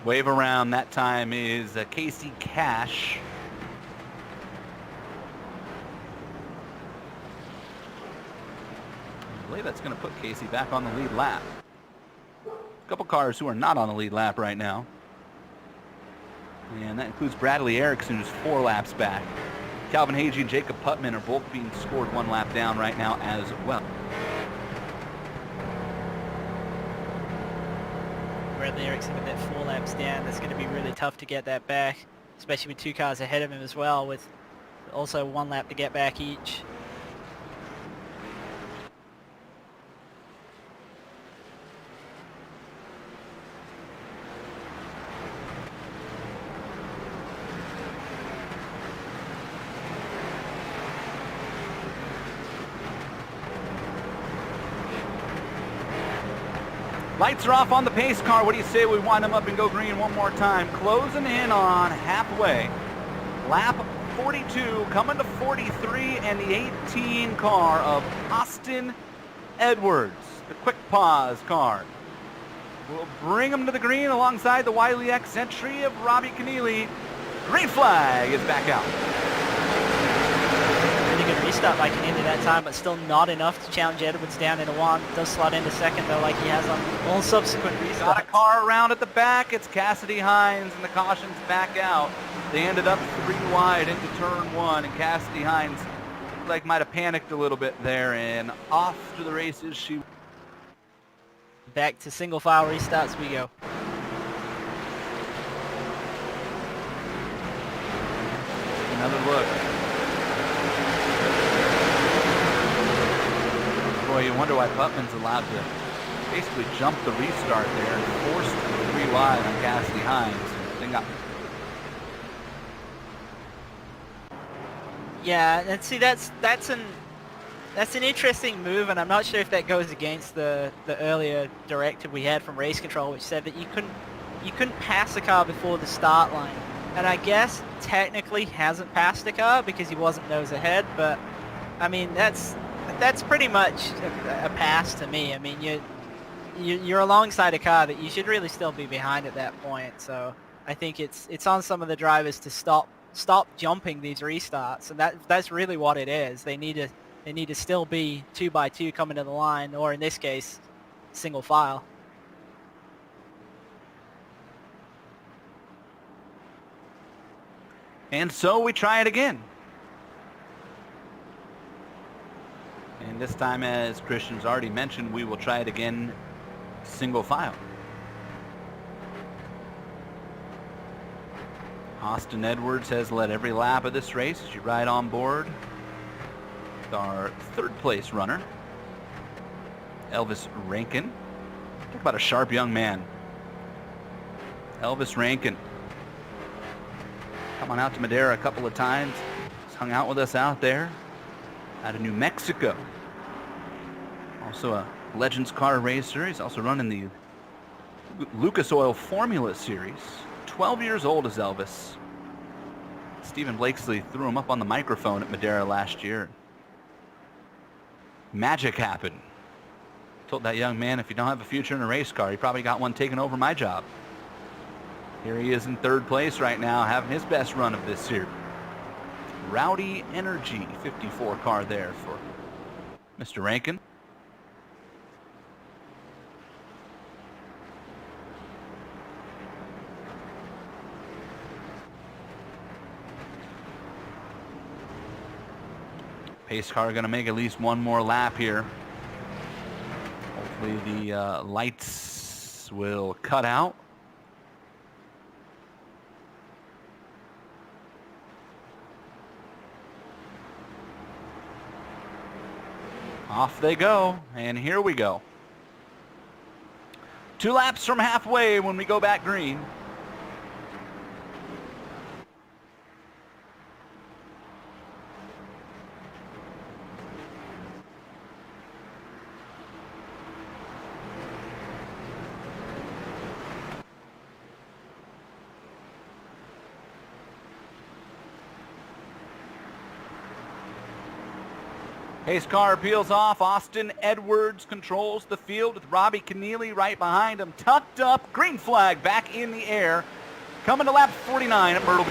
S2: Wave around. That time is Casey Cash. I believe that's going to put Casey back on the lead lap. A couple cars who are not on the lead lap right now. And that includes Bradley Erickson, who's 4 laps back. Calvin Hagee and Jacob Putman are both being scored 1 lap down right now as well.
S4: Bradley Erickson with that 4 laps down, that's going to be really tough to get that back, especially with 2 cars ahead of him as well, with also 1 lap to get back each.
S2: Lights are off on the pace car. What do you say we wind them up and go green one more time? Closing in on halfway. Lap 42 coming to 43, and the 18 car of Austin Edwards, the quick pause car, will bring them to the green alongside the Wiley X entry of Robbie Keneally. Green flag is back out.
S4: Really good restart by Keneally that time, but still not enough to challenge Edwards down into 1. Does slot into 2nd though, like he has on all subsequent restarts.
S2: Got a car around at the back. It's Cassidy Hines, and the caution's back out. They ended up 3 wide into turn 1, and Cassidy Hines might have panicked a little bit there, and off to the races she.
S4: Back to single file restarts we go.
S2: Another look. Boy, you wonder why Putman's allowed to basically jump the restart there and forced 3 wide on Cassidy Hines. They got.
S4: Yeah, and see that's an interesting move, and I'm not sure if that goes against the earlier directive we had from race control, which said that you couldn't pass the car before the start line. And I guess technically hasn't passed the car because he wasn't nose ahead, but I mean that's pretty much a pass to me. I mean you're alongside a car that you should really still be behind at that point. So I think it's on some of the drivers to stop jumping these restarts, and that's really what it is. They need to still be 2 by 2 coming to the line, or in this case, single file.
S2: And so we try it again. And this time, as Christian's already mentioned, we will try it again single file. Austin Edwards has led every lap of this race as you ride on board with our 3rd place runner, Elvis Rankin. Talk about a sharp young man. Elvis Rankin. Come on out to Madera a couple of times. He's hung out with us out there out of New Mexico. Also a Legends car racer. He's also running the Lucas Oil Formula Series. 12 years old is Elvis. Stephen Blakesley threw him up on the microphone at Madera last year. Magic happened. Told that young man, if you don't have a future in a race car, you probably got one taking over my job. Here he is in 3rd place right now, having his best run of this series. Rowdy Energy 54 car there for Mr. Rankin. Pace car going to make at least one more lap here. Hopefully the lights will cut out. Off they go, and here we go. 2 laps from halfway when we go back green. Pace car peels off. Austin Edwards controls the field with Robbie Keneally right behind him. Tucked up. Green flag back in the air. Coming to lap 49 at Myrtle.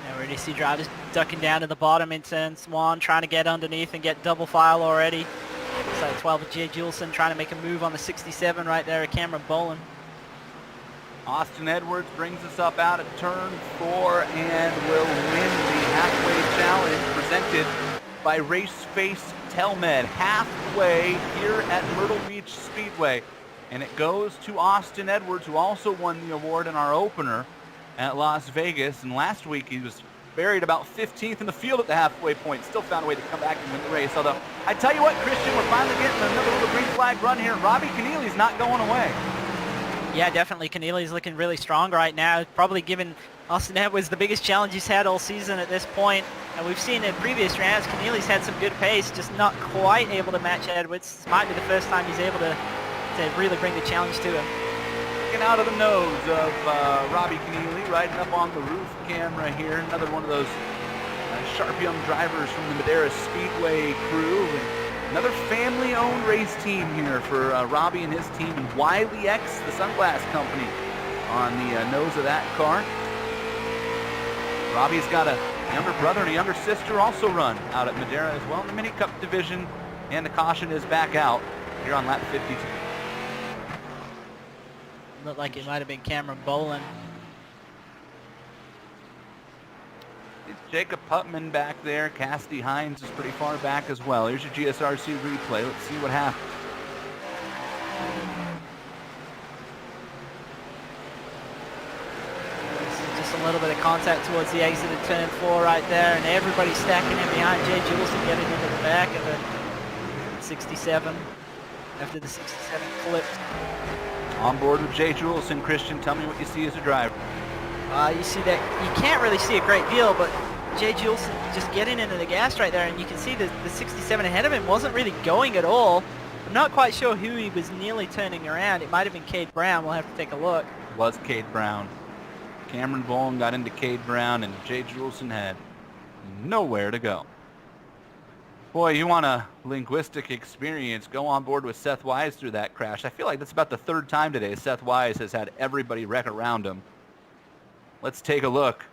S4: We already see drivers ducking down to the bottom in turn 1, trying to get underneath and get double file already. Looks like 12 of Jay Juleson trying to make a move on the 67 right there at Cameron Boland.
S2: Austin Edwards brings us up out at turn 4 and will win the halfway challenge presented by Raceface Telmed. Halfway here at Myrtle Beach Speedway. And it goes to Austin Edwards, who also won the award in our opener at Las Vegas. And last week he was buried about 15th in the field at the halfway point. Still found a way to come back and win the race. Although, I tell you what, Christian, we're finally getting another little green flag run here. Robbie Keneally's not going away.
S4: Yeah, definitely. Keneally's looking really strong right now. Probably given Austin Edwards the biggest challenge he's had all season at this point. And we've seen in previous rounds, Keneally's had some good pace, just not quite able to match Edwards. This might be the first time he's able to really bring the challenge to him.
S2: Looking out of the nose of Robbie Keneally, riding up on the roof camera here. Another one of those sharp young drivers from the Madera Speedway crew. And another family-owned race team here for Robbie and his team, and Wiley X, the sunglass company, on the nose of that car. Robbie's got a younger brother and a younger sister also run out at Madera as well in the Mini Cup division, and the caution is back out here on lap 52.
S4: Looked like it might have been Cameron Boland.
S2: It's Jacob Putman back there. Cassidy Hines is pretty far back as well. Here's your GSRC replay. Let's see what happens.
S4: Just a little bit of contact towards the exit of turn 4 right there, and everybody stacking in behind Jay Juleson, getting into the back of the 67 after the 67 flipped.
S2: On board with Jay Juleson. Christian, tell me what you see as a driver.
S4: You see that you can't really see a great deal, but Jay Juleson just getting into the gas right there, and you can see the 67 ahead of him wasn't really going at all. I'm not quite sure who he was nearly turning around. It might have been Cade Brown. We'll have to take a look.
S2: It was Cade Brown. Cameron Boland got into Cade Brown, and Jay Juleson had nowhere to go. Boy, you want a linguistic experience, go on board with Seth Wise through that crash. I feel like that's about the third time today Seth Wise has had everybody wreck around him. Let's take a look.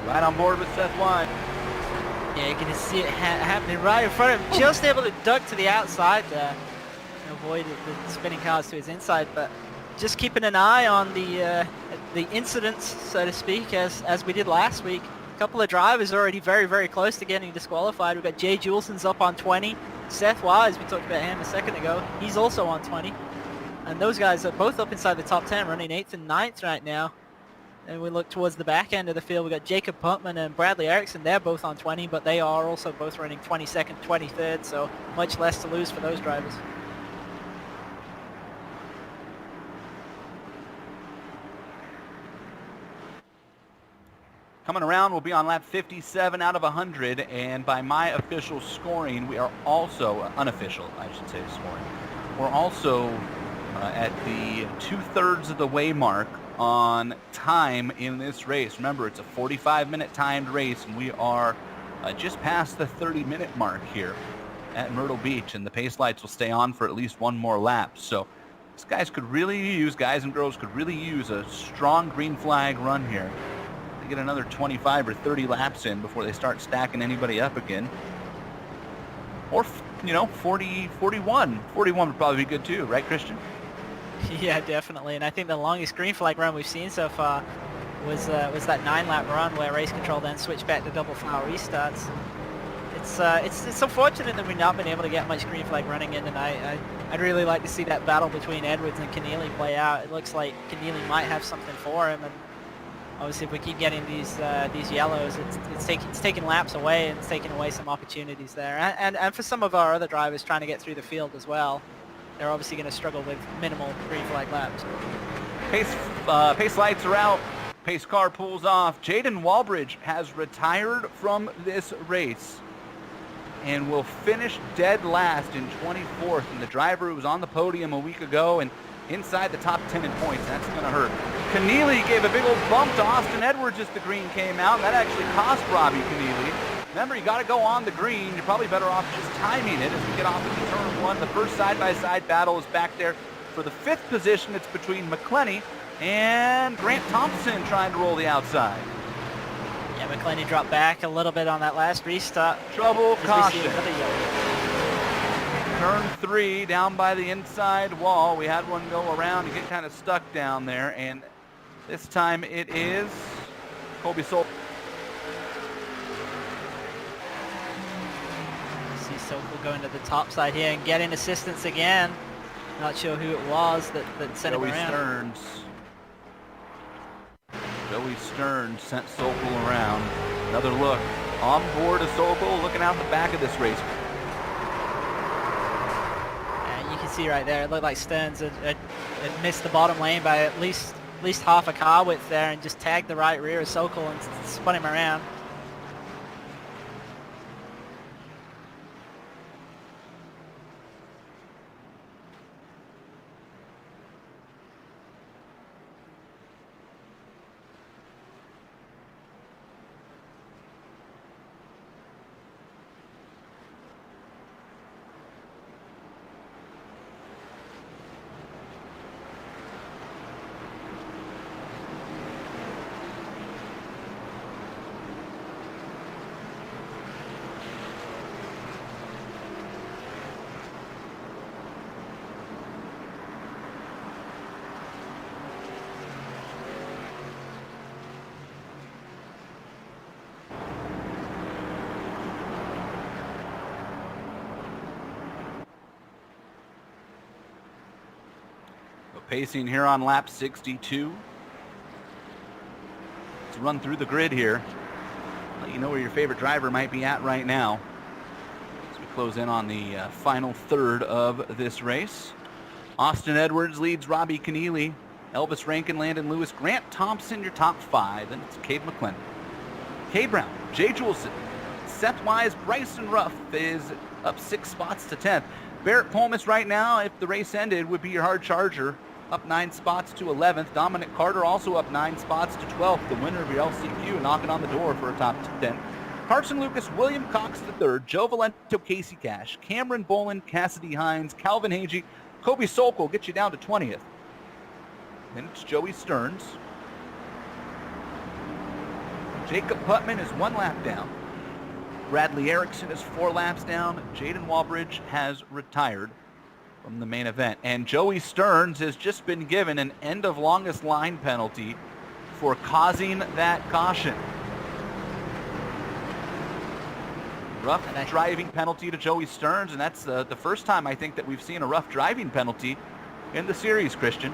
S2: Right on board with Seth Wise.
S4: Yeah, you can see it happening right in front of him. Just able to duck to the outside there and avoid the spinning cars to his inside. But just keeping an eye on the incidents, so to speak, as we did last week. A couple of drivers already very, very close to getting disqualified. We've got Jay Juleson's up on 20. Seth Wise, we talked about him a second ago. He's also on 20. And those guys are both up inside the top 10, running 8th and 9th right now. And we look towards the back end of the field. We've got Jacob Putman and Bradley Erickson. They're both on 20, but they are also both running 22nd, 23rd, so much less to lose for those drivers.
S2: Coming around, we'll be on lap 57 out of 100, and by my official scoring, we are also, unofficial, I should say, scoring. We're also at the 2/3 of the way mark on time in this race. Remember, it's a 45-minute timed race, and we are just past the 30-minute mark here at Myrtle Beach, and the pace lights will stay on for at least one more lap. So these guys and girls could really use a strong green flag run here to get another 25 or 30 laps in before they start stacking anybody up again. Or, 40, 41. 41 would probably be good too, right, Christian?
S4: Yeah, definitely. And I think the longest green flag run we've seen so far was that 9-lap run where race control then switched back to double file restarts. It's unfortunate that we've not been able to get much green flag running in tonight. I'd really like to see that battle between Edwards and Keneally play out. It looks like Keneally might have something for him, and obviously if we keep getting these yellows, it's taking laps away, and it's taking away some opportunities there. And for some of our other drivers trying to get through the field as well, they're obviously going to struggle with minimal green flag laps.
S2: Pace lights are out. Pace car pulls off. Jaden Walbridge has retired from this race. and will finish dead last in 24th. And the driver who was on the podium a week ago and inside the top 10 in points, that's going to hurt. Keneally gave a big old bump to Austin Edwards as the green came out. That actually cost Robbie Keneally. Remember, you got to go on the green. You're probably better off just timing it as we get off into turn one. The first side-by-side battle is back there. For the 5th position, it's between McClenny and Grant Thompson trying to roll the outside.
S4: Yeah, McClenny dropped back a little bit on that last restart.
S2: Trouble, caution. Turn 3 down by the inside wall. We had one go around and get kind of stuck down there, and this time it is Colby Sokol.
S4: See Sokol going to the top side here and getting assistance again. Not sure who it was that sent him around.
S2: Joey Stearns sent Sokol around. Another look on board of Sokol, looking out the back of this race.
S4: And you can see right there, it looked like Stearns had missed the bottom lane by at least half a car width there and just tagged the right rear of Sokol and spun him around.
S2: Pacing here on lap 62. Let's run through the grid here. Let you know where your favorite driver might be at right now as we close in on the final third of this race. Austin Edwards leads Robbie Keneally, Elvis Rankin, Landon Lewis, Grant Thompson, your top 5. Then it's Cade McClennan, Cade Brown, Jay Juleson, Seth Wise, Bryson Ruff is up 6 spots to 10th. Barrett Pullman right now, if the race ended, would be your hard charger, up 9 spots to 11th. Dominic Carter also up 9 spots to 12th. The winner of your LCQ knocking on the door for a top 10. Carson Lucas, William Cox III, Joe Valento, Casey Cash, Cameron Bolin, Cassidy Hines, Calvin Hagee, Kobe Sokol get you down to 20th. Then it's Joey Stearns. Jacob Putman is 1 lap down. Bradley Erickson is 4 laps down. Jaden Walbridge has retired from the main event. And Joey Stearns has just been given an end of longest line penalty for causing that caution. Rough driving penalty to Joey Stearns, and that's the first time I think that we've seen a rough driving penalty in the series, Christian.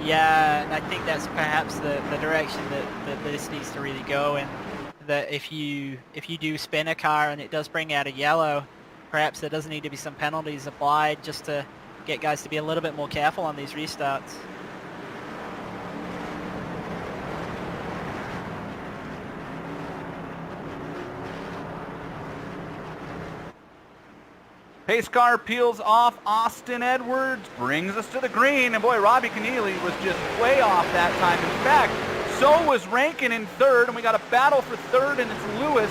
S4: Yeah, and I think that's perhaps the direction that this needs to really go in. That if you do spin a car and it does bring out a yellow, perhaps there does need to be some penalties applied just to get guys to be a little bit more careful on these restarts.
S2: Pace car peels off Austin Edwards, brings us to the green, and boy, Robbie Keneally was just way off that time. In fact, so was Rankin in 3rd, and we got a battle for 3rd, and it's Lewis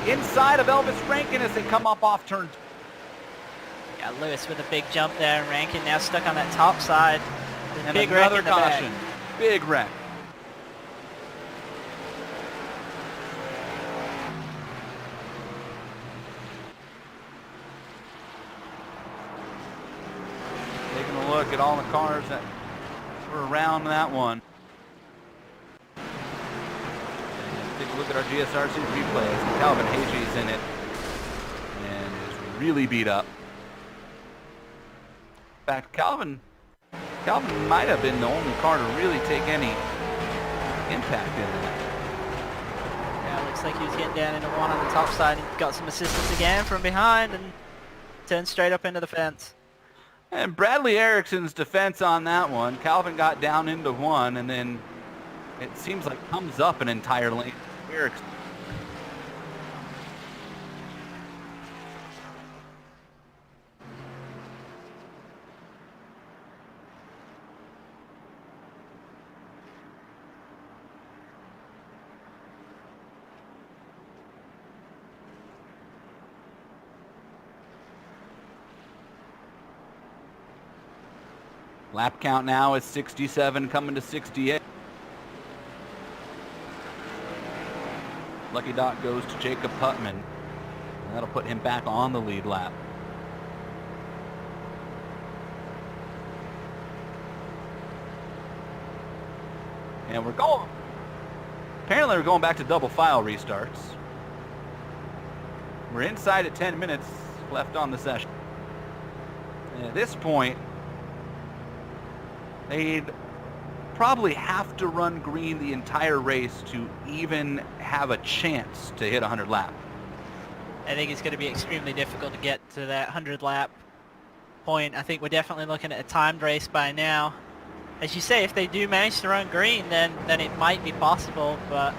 S2: inside of Elvis Rankin as they come up off turn 2.
S4: Yeah, Lewis with a big jump there, and Rankin now stuck on that top side.
S2: And
S4: big
S2: another
S4: wreck in the
S2: caution.
S4: back.
S2: Big wreck. Taking a look at all the cars that were around that one. Take a look at our GSRC replays. Calvin Hagee's in it and is really beat up. In fact, Calvin might have been the only car to really take any impact in that.
S4: Yeah, looks like he was getting down into one on the top side and got some assistance again from behind and turned straight up into the fence.
S2: And Bradley Erickson's defense on that one, Calvin got down into one and then it seems like comes up an entire lane. Erickson. Lap count now is 67 coming to 68. Lucky dot goes to Jacob Putman. And that'll put him back on the lead lap. And apparently we're going back to double file restarts. We're inside at 10 minutes left on the session. And at this point, they'd probably have to run green the entire race to even have a chance to hit 100 lap.
S4: I think it's going to be extremely difficult to get to that 100 lap point. I think we're definitely looking at a timed race by now. As you say, if they do manage to run green, then it might be possible, but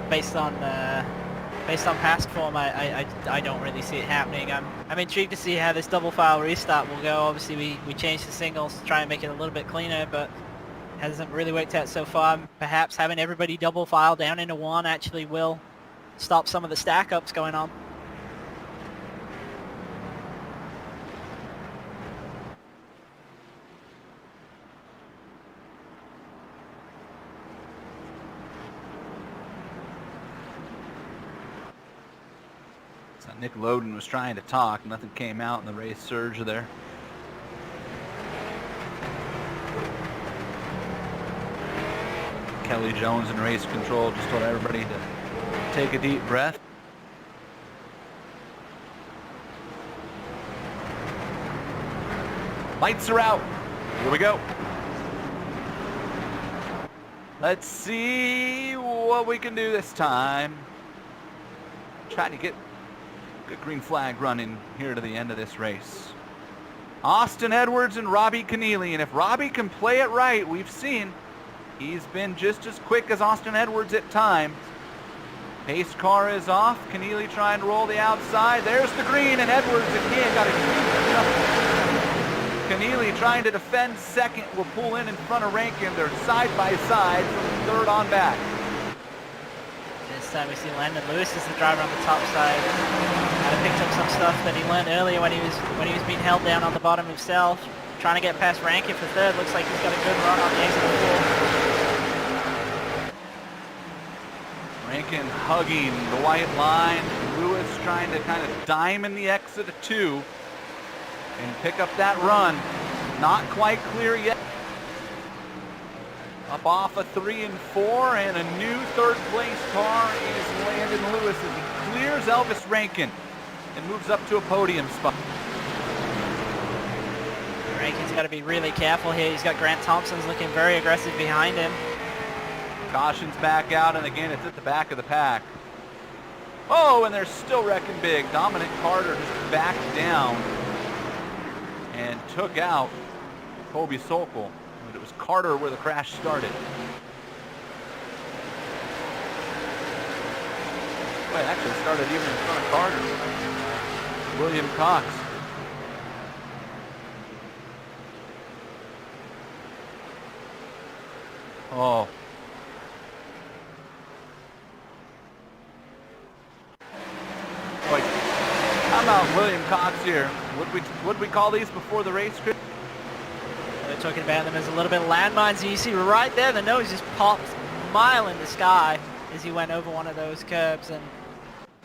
S4: based on past form, I don't really see it happening. I'm intrigued to see how this double file restart will go. Obviously, we changed the signals to try and make it a little bit cleaner, but hasn't really worked out so far. Perhaps having everybody double file down into one actually will stop some of the stack ups going on.
S2: So Nick Loden was trying to talk. Nothing came out in the race surge there. Kelly Jones in race control just told everybody to take a deep breath. Lights are out. Here we go. Let's see what we can do this time. Trying to get a good green flag running here to the end of this race. Austin Edwards and Robbie Keneally. And if Robbie can play it right, we've seen he's been just as quick as Austin Edwards at times. Pace car is off. Keneally trying to roll the outside. There's the green, and Edwards again got a Keneally trying to defend second. Will pull in front of Rankin. They're side by side from third on back.
S4: This time we see Landon Lewis as the driver on the top side. Kind of picked up some stuff that he learned earlier when he was being held down on the bottom himself. Trying to get past Rankin for third. Looks like he's got a good run on the exit of four.
S2: Rankin hugging the white line. Lewis trying to kind of diamond the exit of two and pick up that run. Not quite clear yet. Up off of 3 and 4, and a new third place car is Landon Lewis as he clears Elvis Rankin and moves up to a podium spot.
S4: Rankin's got to be really careful here. He's got Grant Thompson's looking very aggressive behind him.
S2: Caution's back out, and again, it's at the back of the pack. Oh, and they're still wrecking big. Dominic Carter just backed down and took out Kobe Sokol. But it was Carter where the crash started. Well, it actually started even in front of Carter. William Cox. Oh. Boy, how about William Cox here? Would we call these before the race?
S4: They're talking about them as a little bit of landmines. And you see right there, the nose just popped a mile in the sky as he went over one of those curbs and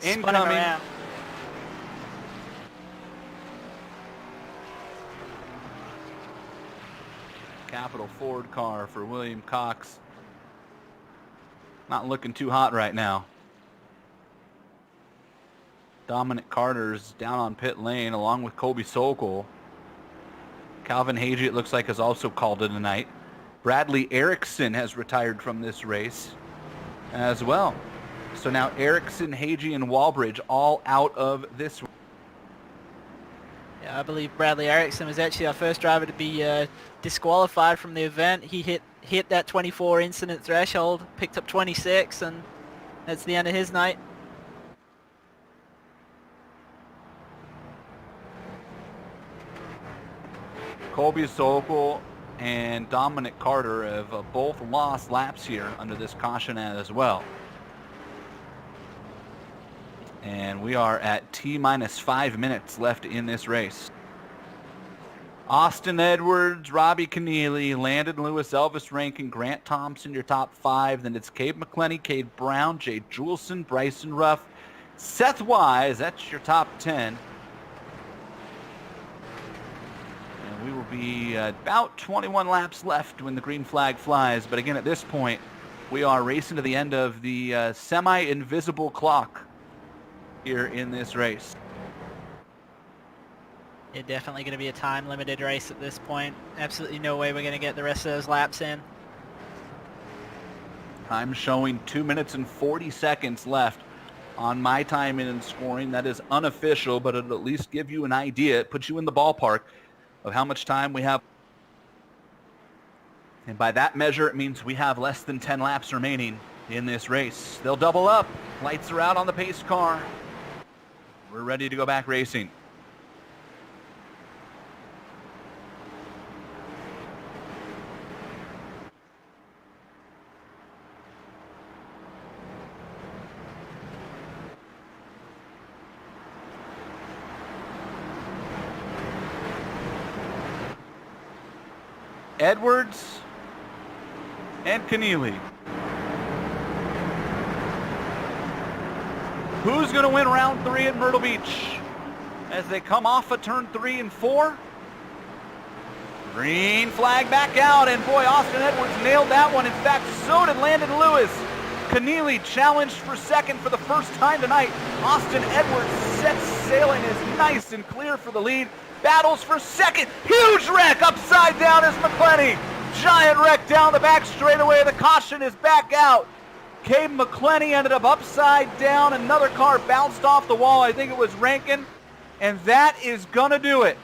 S4: spun him around.
S2: Capital Ford car for William Cox. Not looking too hot right now. Dominic Carter's down on pit lane along with Kobe Sokol. Calvin Hagee, it looks like, has also called it a night. Bradley Erickson has retired from this race as well. So now Erickson, Hagee, and Walbridge all out of this.
S4: Yeah, I believe Bradley Erickson was actually our first driver to be disqualified from the event. He hit that 24 incident threshold, picked up 26, and that's the end of his night.
S2: Kobe Sokol and Dominic Carter have both lost laps here under this caution as well. And we are at T-minus 5 minutes left in this race. Austin Edwards, Robbie Keneally, Landon Lewis, Elvis Rankin, Grant Thompson, your top 5. Then it's Cade McClenny, Cade Brown, Jay Julson, Bryson Ruff, Seth Wise. That's your top 10. And we will be about 21 laps left when the green flag flies. But again, at this point, we are racing to the end of the semi-invisible clock here in this race.
S4: It's definitely going to be a time-limited race at this point. Absolutely no way we're going to get the rest of those laps in.
S2: Time showing 2 minutes and 40 seconds left on my time in scoring. That is unofficial, but it'll at least give you an idea. It puts you in the ballpark of how much time we have. And by that measure, it means we have less than 10 laps remaining in this race. They'll double up. Lights are out on the pace car. We're ready to go back racing. Edwards and Keneally. Who's going to win round 3 at Myrtle Beach as they come off of turn 3 and 4? Green flag back out, and boy, Austin Edwards nailed that one. In fact, so did Landon Lewis. Keneally challenged for second for the first time tonight. Austin Edwards sets sailing, is nice and clear for the lead. Battles for second. Huge wreck upside down is McClenny. Giant wreck down the back straightaway. The caution is back out. Cade McClenny ended up upside down. Another car bounced off the wall. I think it was Rankin. And that is going to do it.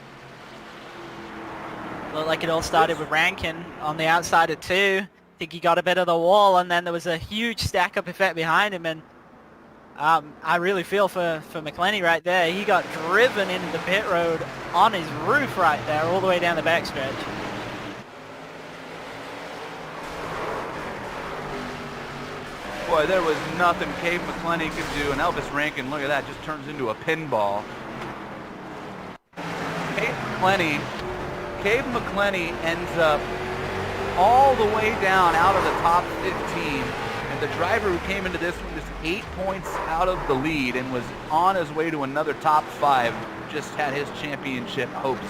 S4: Looked like it all started with Rankin on the outside of 2. I think he got a bit of the wall, and then there was a huge stack-up effect behind him. And I really feel for McClenny right there. He got driven into the pit road on his roof right there, all the way down the backstretch.
S2: Boy, there was nothing Cade McClenny could do, and Elvis Rankin, look at that, just turns into a pinball. Cade McClenny ends up all the way down out of the top 15. The driver who came into this one just 8 points out of the lead and was on his way to another top 5, just had his championship hopes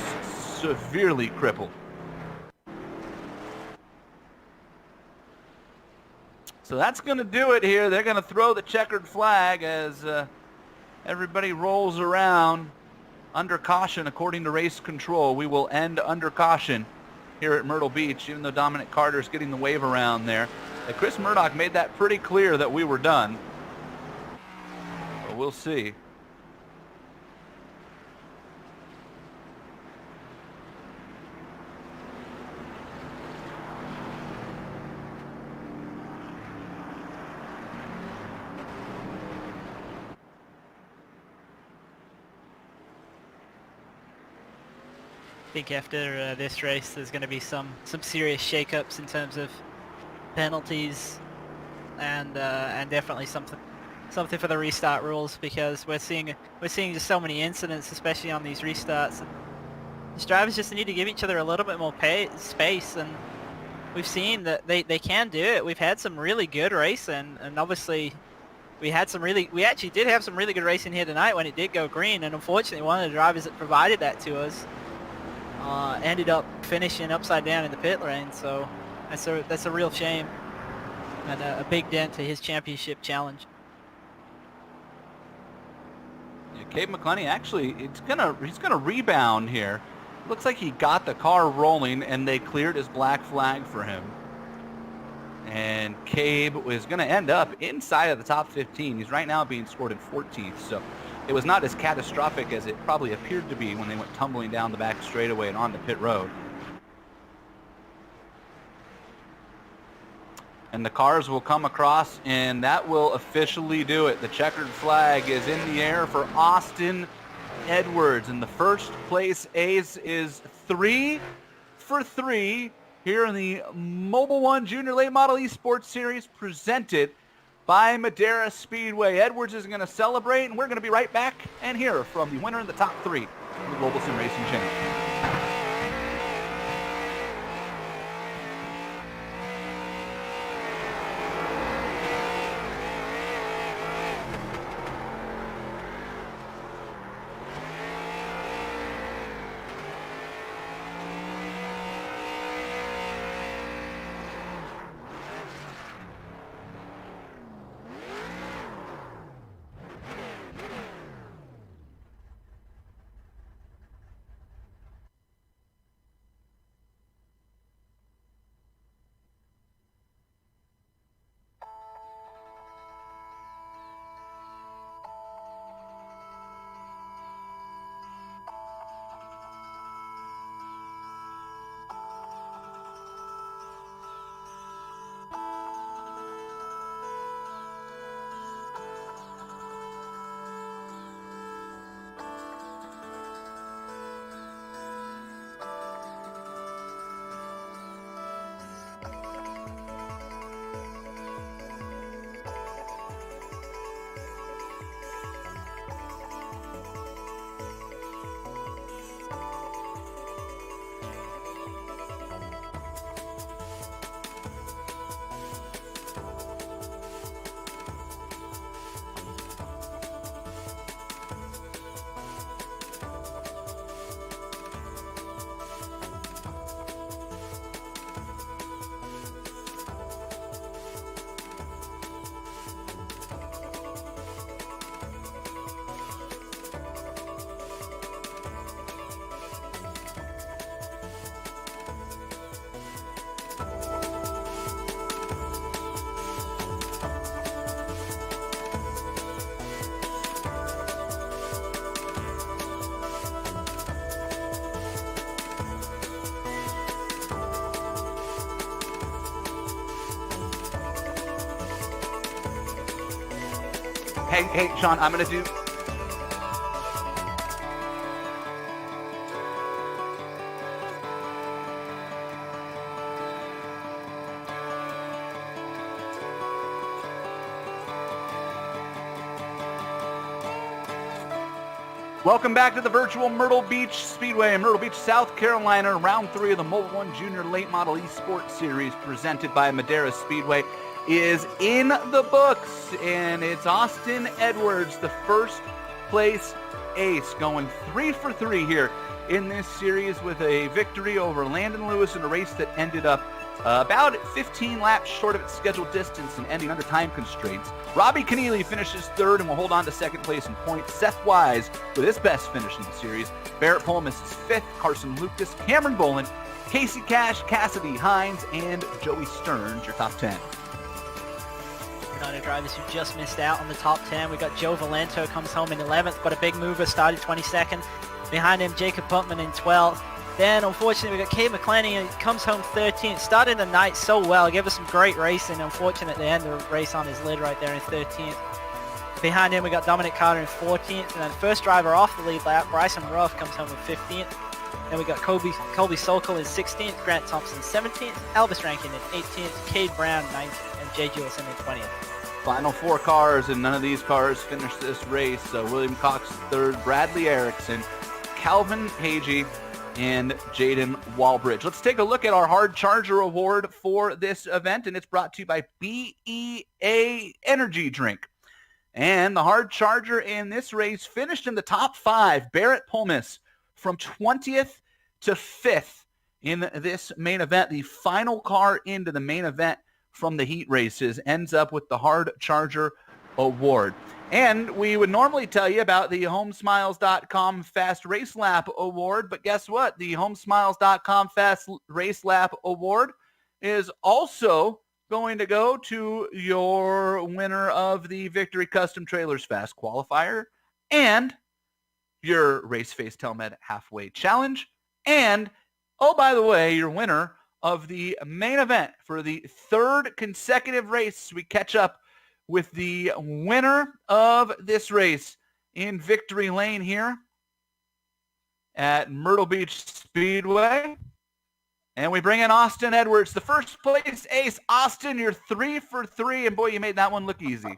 S2: severely crippled. So that's going to do it here. They're going to throw the checkered flag as everybody rolls around under caution according to race control. We will end under caution here at Myrtle Beach, even though Dominic Carter's getting the wave around there. Chris Murdoch made that pretty clear that we were done. But we'll see.
S4: I think after this race, there's going to be some serious shakeups in terms of penalties, and definitely something for the restart rules, because we're seeing just so many incidents, especially on these restarts. And these drivers just need to give each other a little bit more space, and we've seen that they can do it. We've had some really good racing, and obviously we actually did have some really good racing here tonight when it did go green, and unfortunately one of the drivers that provided that to us ended up finishing upside down in the pit lane. So that's a real shame, and a big dent to his championship challenge.
S2: Yeah, Cade McClenny actually, he's gonna rebound here. Looks like he got the car rolling, and they cleared his black flag for him. And Cade is going to end up inside of the top 15. He's right now being scored in 14th, so it was not as catastrophic as it probably appeared to be when they went tumbling down the back straightaway and onto pit road. And the cars will come across, and that will officially do it. The checkered flag is in the air for Austin Edwards, and the first place ace is 3 for 3 here in the Mobile One Junior Late Model eSports Series presented by Madera Speedway. Edwards is going to celebrate, and we're going to be right back and hear from the winner in the top 3 of the Global Sim Racing Channel. Hey, Sean, I'm going to do... Welcome back to the virtual Myrtle Beach Speedway in Myrtle Beach, South Carolina. Round 3 of the Mobile One Junior Late Model eSports Series presented by Madera Speedway is in the books, and it's Austin Edwards, the first place ace, going 3 for 3 here in this series with a victory over Landon Lewis in a race that ended up about 15 laps short of its scheduled distance and ending under time constraints. Robbie Keneally finishes third and will hold on to second place in points. Seth Wise with his best finish in the series. Barrett Pullman is fifth. Carson Lucas, Cameron Boland, Casey Cash, Cassidy Hines, and Joey Stearns, your top 10.
S4: United drivers who just missed out on the top 10. We got Joe Valento comes home in 11th, but a big mover started 22nd. Behind him, Jacob Putman in 12th. Then, unfortunately, we got Kate McClenny, and he comes home 13th. Started the night so well, gave us some great racing. Unfortunately, end the race on his lid right there in 13th. Behind him, we got Dominic Carter in 14th, and then first driver off the lead lap, Bryson Ruff comes home in 15th. Then we got Colby Sokol in 16th, Grant Thompson 17th, Elvis Rankin in 18th, Cade Brown 19th, and Jay Jewison in 20th.
S2: Final 4 cars, and none of these cars finished this race. William Cox third, Bradley Erickson, Calvin Hagee, and Jaden Walbridge. Let's take a look at our Hard Charger Award for this event, and it's brought to you by BEA Energy Drink. And the Hard Charger in this race finished in the top 5. Barrett Pullman from 20th to 5th in this main event. The final car into the main event from the heat races ends up with the Hard Charger Award. And we would normally tell you about the homesmiles.com Fast Race Lap Award, but guess what? The homesmiles.com Fast Race Lap Award is also going to go to your winner of the Victory Custom Trailers Fast Qualifier and your Race Face Telmed Halfway Challenge. And, oh, by the way, your winner of the main event for the third consecutive race. We catch up with the winner of this race in Victory Lane here at Myrtle Beach Speedway. And we bring in Austin Edwards, the first place ace. Austin, you're 3 for 3, and boy, you made that one look easy.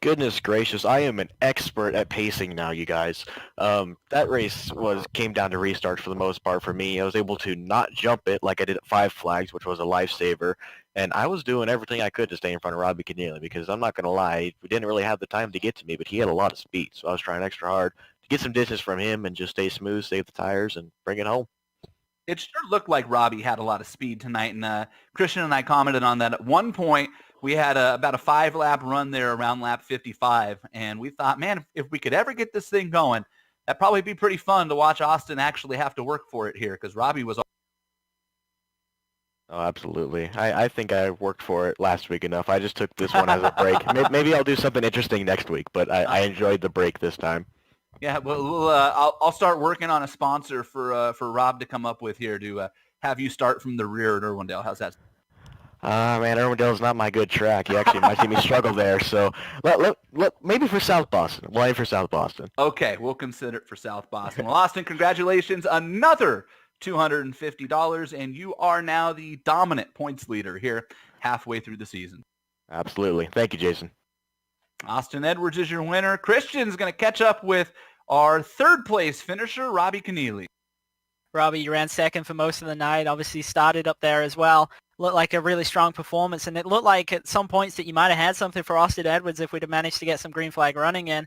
S12: Goodness gracious, I am an expert at pacing now, you guys. That race came down to restarts for the most part for me. I was able to not jump it like I did at 5 Flags, which was a lifesaver. And I was doing everything I could to stay in front of Robbie Keneally because I'm not going to lie, we didn't really have the time to get to me, but he had a lot of speed. So I was trying extra hard to get some distance from him and just stay smooth, save the tires, and bring it home.
S2: It sure looked like Robbie had a lot of speed tonight, and Christian and I commented on that. At one point, we had about a 5-lap run there around lap 55, and we thought, man, if we could ever get this thing going, that'd probably be pretty fun to watch Austin actually have to work for it here, because Robbie was...
S12: Oh, absolutely. I think I worked for it last week enough. I just took this one as a break. Maybe I'll do something interesting next week, but I enjoyed the break this time.
S2: Yeah, well, I'll start working on a sponsor for Rob to come up with here to have you start from the rear at Irwindale. How's that?
S12: Man, Irwindale's not my good track. You actually might see me struggle there. So maybe for South Boston. We'll aim for South Boston.
S2: Okay, we'll consider it for South Boston. Well, Austin, congratulations. Another $250, and you are now the dominant points leader here halfway through the season.
S12: Absolutely. Thank you, Jason.
S2: Austin Edwards is your winner. Christian's going to catch up with our third place finisher, Robbie Keneally.
S4: Robbie, you ran second for most of the night. Obviously started up there as well. Looked like a really strong performance, and it looked like at some points that you might have had something for Austin Edwards if we'd have managed to get some green flag running in.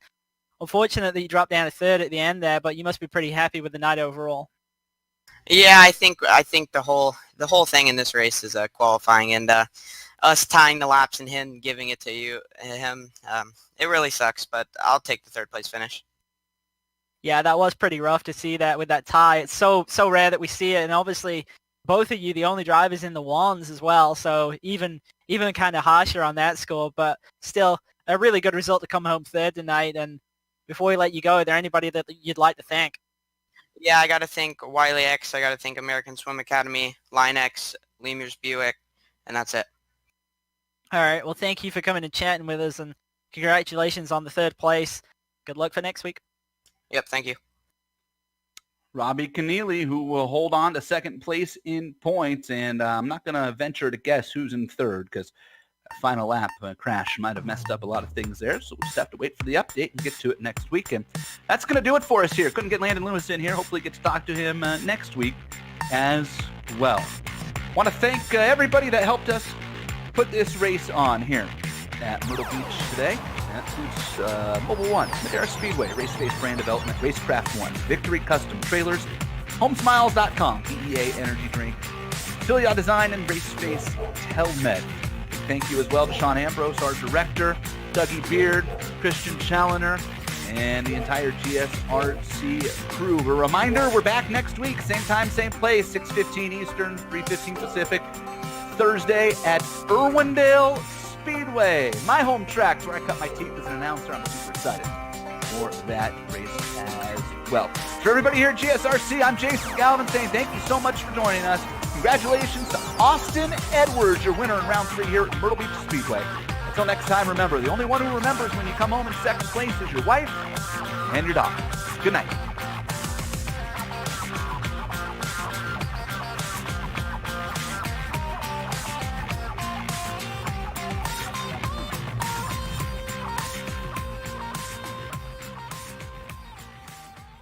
S4: Unfortunately, you dropped down to third at the end there, but you must be pretty happy with the night overall.
S13: Yeah, I think the whole thing in this race is qualifying, and us tying the laps and him giving it to him. It really sucks, but I'll take the third place finish.
S4: Yeah, that was pretty rough to see that with that tie. It's so rare that we see it, and obviously both of you the only drivers in the ones as well, so even kind of harsher on that score, but still a really good result to come home third tonight. And before we let you go, are there anybody that you'd like to thank?
S13: Yeah, I got to thank Wiley X, I got to thank American Swim Academy, Line X, Lemurs Buick, and that's it.
S4: All right, well, thank you for coming and chatting with us, and congratulations on the 3rd place. Good luck for next week.
S13: Yep, thank you.
S2: Robbie Keneally, who will hold on to 2nd place in points, and I'm not going to venture to guess who's in 3rd because a final lap crash might have messed up a lot of things there, so we'll just have to wait for the update and get to it next week. And that's going to do it for us here. Couldn't get Landon Lewis in here. Hopefully get to talk to him next week as well. Want to thank everybody that helped us put this race on here at Myrtle Beach today. That includes Mobile One, Madera Speedway, Race-Based Brand Development, Racecraft One, Victory Custom Trailers, HomesMiles.com, PEA Energy Drink, Filia Design, and Race-Based Telmed. Thank you as well to Sean Ambrose, our director, Dougie Beard, Christian Challoner, and the entire GSRC crew. A reminder, we're back next week, same time, same place, 6:15 Eastern, 3:15 Pacific, Thursday at Irwindale Speedway, my home track where I cut my teeth as an announcer. I'm super excited for that race as well. For everybody here at GSRC, I'm Jason Galvin saying thank you so much for joining us. Congratulations to Austin Edwards, your winner in round 3 here at Myrtle Beach Speedway. Until next time, remember, the only one who remembers when you come home in 2nd place is your wife and your dog. Good night.